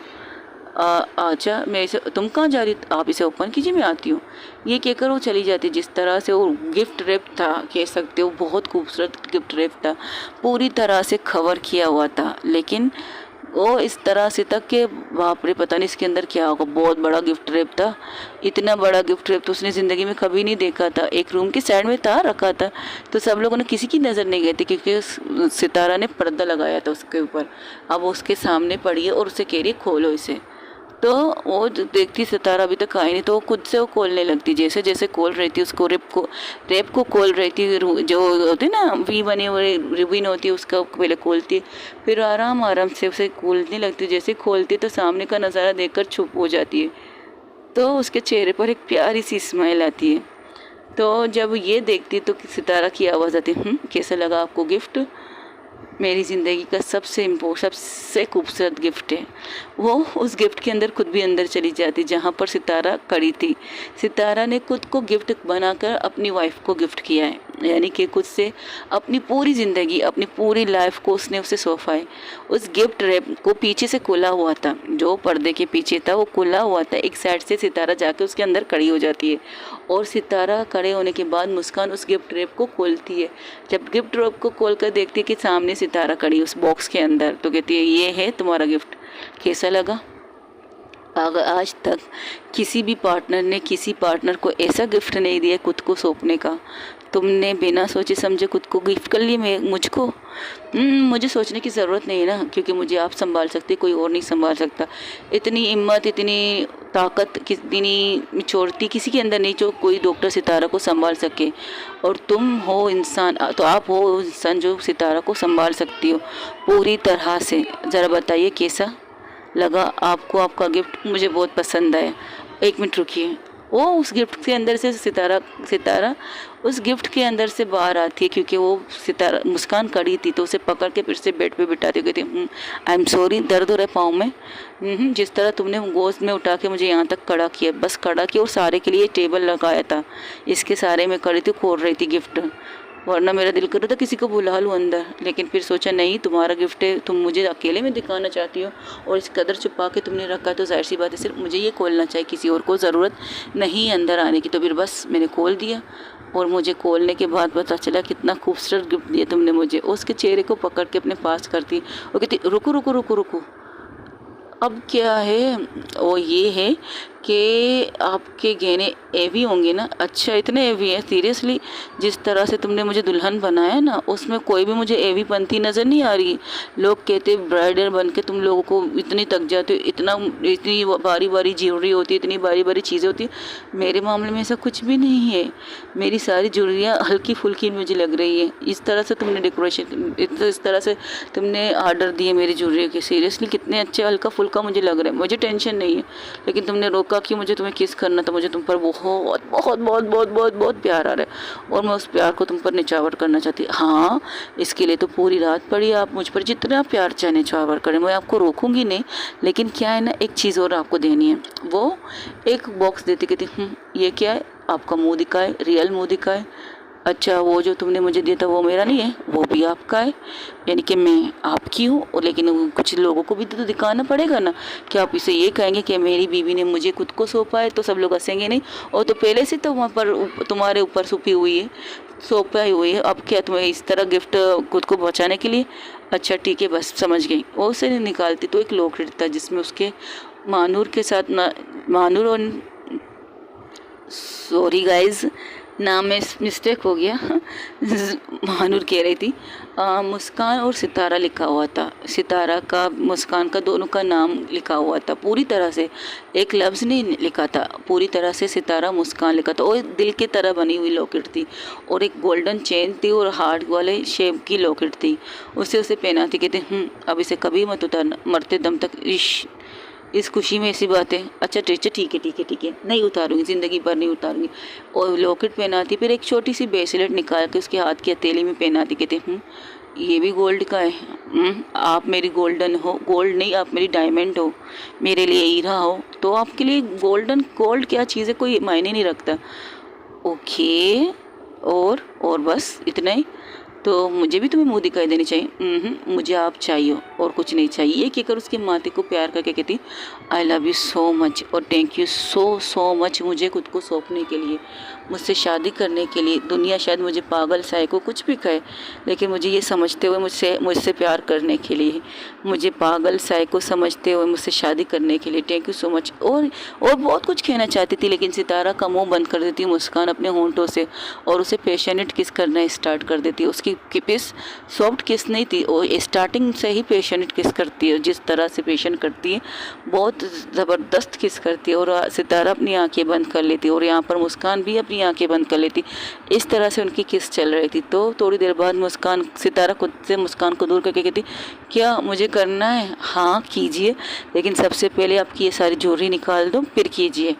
अच्छा मैं इसे, तुम कहाँ जा रही, आप इसे ओपन कीजिए मैं आती हूँ। ये कहकर वो चली जाती। जिस तरह से वो गिफ्ट रैप था, कह सकते हो बहुत खूबसूरत गिफ्ट रैप था, पूरी तरह से कवर किया हुआ था, लेकिन वो इस तरह से तक कि बाप रे पता नहीं इसके अंदर क्या होगा। बहुत बड़ा गिफ्ट रैप था, इतना बड़ा गिफ्ट रैप तो उसने ज़िंदगी में कभी नहीं देखा था। एक रूम की साइड में था रखा था, तो सब लोगों ने किसी की नज़र नहीं गई थी क्योंकि सितारा ने पर्दा लगाया था उसके ऊपर। अब उसके सामने पड़ी है और उसे कह रही खोलो इसे। तो वो देखती सितारा अभी तक आई नहीं, तो वो खुद से वो खोलने लगती, जैसे जैसे खोल रही थी उसको रेप को खोल रही थी। जो होती ना वी बने हुए रिबिन होती है उसका पहले खोलती, फिर आराम से उसे खोलने लगती। जैसे खोलती तो सामने का नज़ारा देखकर चुप हो जाती है, तो उसके चेहरे पर एक प्यारी सी स्माइल आती है। तो जब ये देखती तो सितारा की आवाज़ आती, कैसा लगा आपको गिफ्ट, मेरी ज़िंदगी का सबसे खूबसूरत गिफ्ट है। वो उस गिफ्ट के अंदर खुद भी अंदर चली जाती जहाँ पर सितारा खड़ी थी। सितारा ने खुद को गिफ्ट बनाकर अपनी वाइफ को गिफ्ट किया है। यानी कि खुद से अपनी पूरी ज़िंदगी, अपनी पूरी लाइफ को उसने उसे सौंपा है। उस गिफ्ट रैप को पीछे से खुला हुआ था, जो पर्दे के पीछे था वो खुला हुआ था। एक साइड से सितारा जाके उसके अंदर खड़ी हो जाती है और सितारा खड़े होने के बाद मुस्कान उस गिफ्ट रैप को खोलती है। जब गिफ्ट रैप को खोल कर देखती है कि सामने सितारा खड़ी उस बॉक्स के अंदर, तो कहती है ये है तुम्हारा गिफ्ट, कैसा लगा? अगर आज तक किसी भी पार्टनर ने किसी पार्टनर को ऐसा गिफ्ट नहीं दिया खुद को सौंपने का, तुमने बिना सोचे समझे खुद को गिफ्ट कर ली मुझको। मुझे सोचने की ज़रूरत नहीं है ना, क्योंकि मुझे आप संभाल सकते, कोई और नहीं संभाल सकता। इतनी हिम्मत, इतनी ताकत, इतनी मैच्योरिटी किसी के अंदर नहीं जो कोई डॉक्टर सितारा को संभाल सके। और तुम हो इंसान, तो आप हो इंसान जो सितारा को संभाल सकती हो पूरी तरह से। ज़रा बताइए कैसा लगा आपको आपका गिफ्ट? मुझे बहुत पसंद आया। एक मिनट रुकिए। वो उस गिफ्ट के अंदर से सितारा उस गिफ्ट के अंदर से बाहर आती है, क्योंकि वो सितारा मुस्कान खड़ी थी तो उसे पकड़ के फिर से बेड पे बिठाती हुई कहती, आई एम सॉरी, दर्द हो रहा है पाँव में। जिस तरह तुमने गोद में उठा के मुझे यहाँ तक खड़ा किया, बस खड़ा किया, और सारे के लिए टेबल लगाया था, इसके सारे में खड़ी थी, खोल रही थी गिफ्ट। वरना मेरा दिल कर रहा था किसी को बुला लूँ अंदर, लेकिन फिर सोचा नहीं, तुम्हारा गिफ्ट है, तुम मुझे अकेले में दिखाना चाहती हो और इस कदर छुपा के तुमने रखा, तो जाहिर सी बात है सिर्फ मुझे ये खोलना चाहिए, किसी और को ज़रूरत नहीं अंदर आने की। तो फिर बस मैंने खोल दिया, और मुझे खोलने के बाद पता चला कितना खूबसूरत गिफ्ट दिया तुमने मुझे। उसके चेहरे को पकड़ के अपने पास करती और कहती, रुको रुको रुको रुको, अब क्या है? वो ये है कि आपके गहने एवी होंगे ना? अच्छा, इतने एवी है? सीरियसली, जिस तरह से तुमने मुझे दुल्हन बनाया ना, उसमें कोई भी मुझे एवी बनती नज़र नहीं आ रही। लोग कहते ब्राइडल बन के तुम लोगों को इतनी थक जाते हो, इतनी बारी बारी ज्वेलरी होती है, इतनी बारी बारी चीज़ें होती है। मेरे मामले में ऐसा कुछ भी नहीं है, मेरी सारी ज्वेलरियाँ हल्की फुल्की मुझे लग रही है। इस तरह से तुमने डेकोरेशन, इस तरह से तुमने ऑर्डर दिए मेरी ज्वेलरी के, सीरियसली कितने अच्छे हल्का फुल्का मुझे लग रहा है। मुझे टेंशन नहीं है, लेकिन तुमने रोका कि मुझे तुम्हें किस करना था। मुझे तुम पर बहुत बहुत बहुत बहुत बहुत बहुत प्यार आ रहा है, और मैं उस प्यार को तुम पर निछावर करना चाहती। हाँ, इसके लिए तो पूरी रात पड़ी, आप मुझ पर जितना प्यार चाहे निछावर करें, मैं आपको रोकूंगी नहीं। लेकिन क्या है ना, एक चीज़ और आपको देनी है। वो एक बॉक्स देती, कहती ये क्या है? आपका मुँह दिखाए, रियल मुँह दिखाए। अच्छा, वो जो तुमने मुझे दिया था वो मेरा नहीं है, वो भी आपका है, यानी कि मैं आपकी हूँ। लेकिन कुछ लोगों को भी तो दिखाना पड़ेगा ना, कि आप इसे ये कहेंगे कि मेरी बीवी ने मुझे खुद को सौंपा है, तो सब लोग हंसेंगे नहीं? और तो पहले से तो वहाँ पर तुम्हारे ऊपर सौंपी हुई है, सौंपा हुई है, अब क्या तुम्हें इस तरह गिफ्ट खुद को बचाने के लिए? अच्छा ठीक है, बस समझ गई। वो उसे निकालती तो एक लॉकेट था जिसमें उसके मानूर के साथ मानूर और, सॉरी गाइज, नाम में मिस्टेक हो गया, महानूर कह रही थी, मुस्कान और सितारा लिखा हुआ था। सितारा का, मुस्कान का, दोनों का नाम लिखा हुआ था पूरी तरह से, एक लफ्ज़ नहीं लिखा था, पूरी तरह से सितारा मुस्कान लिखा था। और दिल की तरह बनी हुई लॉकेट थी, और एक गोल्डन चेन थी, और हार्ट वाले शेप की लॉकेट थी। उसे पहनाती, कहते अब इसे कभी मत उतारना, मरते दम तक इस खुशी में ऐसी बात है। अच्छा टीचर, ठीक है ठीक है ठीक है, नहीं उतारूंगी, ज़िंदगी भर नहीं उतारूंगी। और लॉकेट पहनाती, फिर एक छोटी सी ब्रेसलेट निकाल के उसके हाथ की हथेली में पहनाती, कहते ये भी गोल्ड का है। आप मेरी गोल्डन हो, गोल्ड नहीं, आप मेरी डायमंड हो, मेरे लिए हीरा हो, तो आपके लिए गोल्ड क्या चीज़ है, कोई मायने नहीं रखता। ओके, और बस इतना ही? तो मुझे भी तुम्हें मुँह दिखाई देनी चाहिए? मुझे आप चाहिए और कुछ नहीं चाहिए। ये कहकर उसके माथे को प्यार करके कहती, आई लव यू सो मच, और थैंक यू सो मच मुझे खुद को सौंपने के लिए, मुझसे शादी करने के लिए। दुनिया शायद मुझे पागल साइको कुछ भी कहे, लेकिन मुझे ये समझते हुए मुझसे प्यार करने के लिए, मुझे पागल साइको समझते हुए मुझसे शादी करने के लिए थैंक यू सो मच। और बहुत कुछ कहना चाहती थी, लेकिन सितारा का मुँह बंद कर देती मुस्कान अपने होंठों से, और उसे पैशनेट किस करना स्टार्ट कर देती। उसकी किस सॉफ्ट किस नहीं थी, और स्टार्टिंग से ही पैशनेट किस करती है, जिस तरह से पेशेंट करती है, बहुत ज़बरदस्त किस करती है। और सितारा अपनी आंखें बंद कर लेती, और यहाँ पर मुस्कान भी अपनी आंखें बंद कर लेती। इस तरह से उनकी किस चल रही थी। तो थोड़ी देर बाद सितारा खुद से मुस्कान को दूर करके कहती, क्या मुझे करना है? हाँ कीजिए, लेकिन सबसे पहले आपकी ये सारी ज्वेलरी निकाल दो, फिर कीजिए।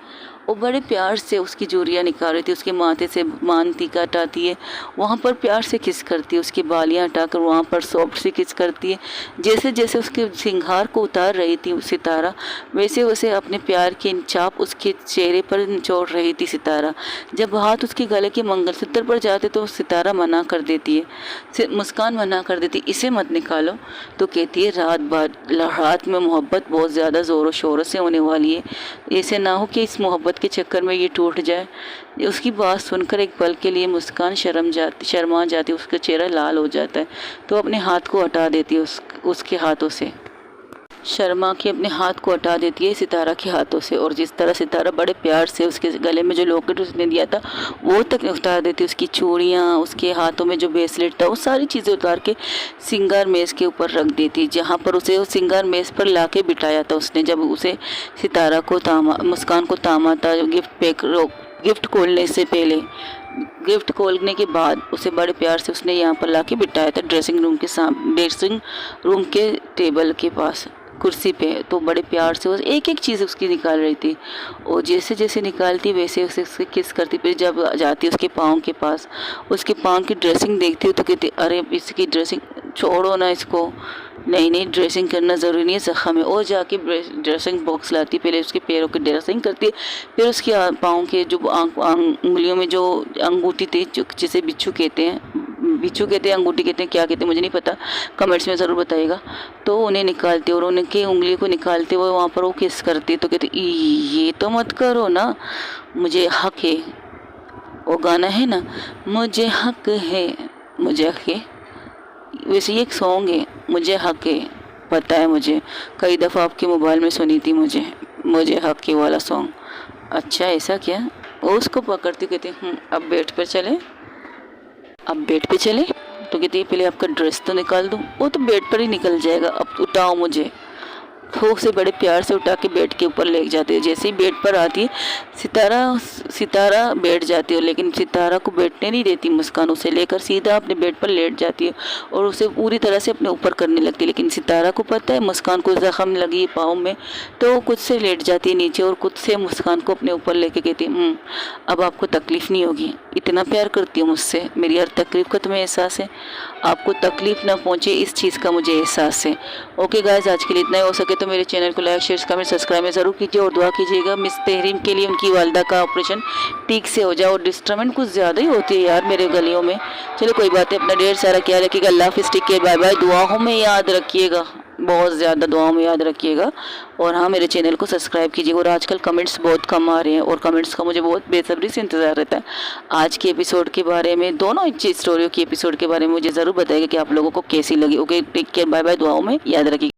वो बड़े प्यार से उसकी चूड़ियाँ निकाल रही थी, उसके माथे से मान टीका हटाती है, वहाँ पर प्यार से किस करती है, उसकी बालियाँ हटाकर वहाँ पर सॉफ्ट से किस करती है। जैसे जैसे उसके सिंगार को उतार रही थी सितारा, वैसे वैसे अपने प्यार की छाप उसके चेहरे पर निचोड़ रही थी सितारा। जब हाथ उसके गले के मंगलसूत्र पर जाते तो सितारा मना कर देती है, मुस्कान मना कर देती, इसे मत निकालो। तो कहती है रात में मोहब्बत बहुत ज़्यादा ज़ोरों शोरों से होने वाली है, ऐसे ना हो कि इस मोहब्बत के चक्कर में ये टूट जाए। उसकी बात सुनकर एक पल के लिए मुस्कान शर्मा जाती, उसका चेहरा लाल हो जाता है, तो अपने हाथ को हटा देती है उसके हाथों से, शर्मा के अपने हाथ को हटा देती है सितारा के हाथों से। और जिस तरह सितारा बड़े प्यार से उसके गले में जो लॉकेट उसने दिया था वो तक उतार देती, उसकी चूड़ियाँ, उसके हाथों में जो ब्रेसलेट था, वो सारी चीज़ें उतार के सिंगार मेज़ के ऊपर रख देती, जहाँ पर उसे वो सिंगार मेज़ पर ला के बिठाया था उसने। जब उसे सितारा को मुस्कान को तामा था गिफ्ट खोलने से पहले, गिफ्ट खोलने के बाद उसे बड़े प्यार से उसने यहाँ पर ला के बिठाया था ड्रेसिंग रूम के टेबल के पास कुर्सी पे। तो बड़े प्यार से वो एक एक चीज़ उसकी निकाल रही थी, और जैसे जैसे निकालती वैसे उसे किस करती। फिर जब जाती उसके पाँव के पास, उसके पाँव की ड्रेसिंग देखती तो कहती अरे इसकी ड्रेसिंग छोड़ो ना, इसको नहीं ड्रेसिंग करना ज़रूरी नहीं है, ज़ख़म है। और जाके ड्रेसिंग बॉक्स लाती, पहले उसके पैरों की ड्रेसिंग करती है, फिर उसके पाँव के जो उंगलियों में जो अंगूठी थी, जिसे बिच्छू कहते हैं, अंगूठी कहते हैं, क्या कहते हैं मुझे नहीं पता, कमेंट्स में ज़रूर बताइएगा। तो उन्हें निकालते और उनकी उंगली को निकालते हुए वहाँ पर वो किस करती, तो कहते ये तो मत करो ना, मुझे हक है। वो गाना है ना, मुझे हक है, मुझे हक है, वैसे ये एक सॉन्ग है, मुझे हक है, पता है मुझे, कई दफ़ा आपके मोबाइल में सुनी थी मुझे हक है वाला सॉन्ग। अच्छा ऐसा क्या? वो उसको पकड़ती कहती अब बेड पर चले, अब बेड पे चले। तो कहती है पहले आपका ड्रेस तो निकाल दूँ। वो तो बेड पर ही निकल जाएगा, अब उठाओ मुझे। तो उसे बड़े प्यार से उठा के बेड के ऊपर ले जाती है। जैसे ही बेड पर आती है सितारा बैठ जाती है, लेकिन सितारा को बैठने नहीं देती मुस्कान, उसे लेकर सीधा अपने बेड पर लेट जाती है और उसे पूरी तरह से अपने ऊपर करने लगती है। लेकिन सितारा को पता है मुस्कान को ज़ख़म लगी है पाँव में, तो वो खुद से लेट जाती है नीचे और खुद से मुस्कान को अपने ऊपर लेके कहती है अब आपको तकलीफ़ नहीं होगी, इतना प्यार करती हूँ मुझसे, मेरी हर तकलीफ़ का तुम्हें एहसास है, आपको तकलीफ़ ना पहुँचे इस चीज़ का मुझे एहसास है। ओके गाइस, आज के लिए इतना ही। हो सके तो मेरे चैनल को लाइक शेयर कमेंट सब्सक्राइब ज़रूर कीजिए और दुआ कीजिएगा मिस तहरीम के लिए, उनकी वालदा का ऑपरेशन ठीक से हो जाए। और डिस्टर्बेंस कुछ ज़्यादा ही होती है यार मेरे गलियों में। चलो कोई बात नहीं, अपना ढेर सारा ख्याल रखिएगा। अल्लाह हाफ़िज़, टेक केयर, बाय बाय। दुआओं में याद रखिएगा, बहुत ज़्यादा दुआओं में याद रखिएगा। और हाँ, मेरे चैनल को सब्सक्राइब कीजिएगा। और आजकल कमेंट्स बहुत कम आ रहे हैं और कमेंट्स का मुझे बहुत बेसब्री से इंतज़ार रहता है। आज के एपिसोड के बारे में, दोनों स्टोरियों की एपिसोड के बारे में मुझे ज़रूर बताइएगा कि आप लोगों को कैसी लगी। Okay, take care, bye bye. दुआओं में याद रखिएगा।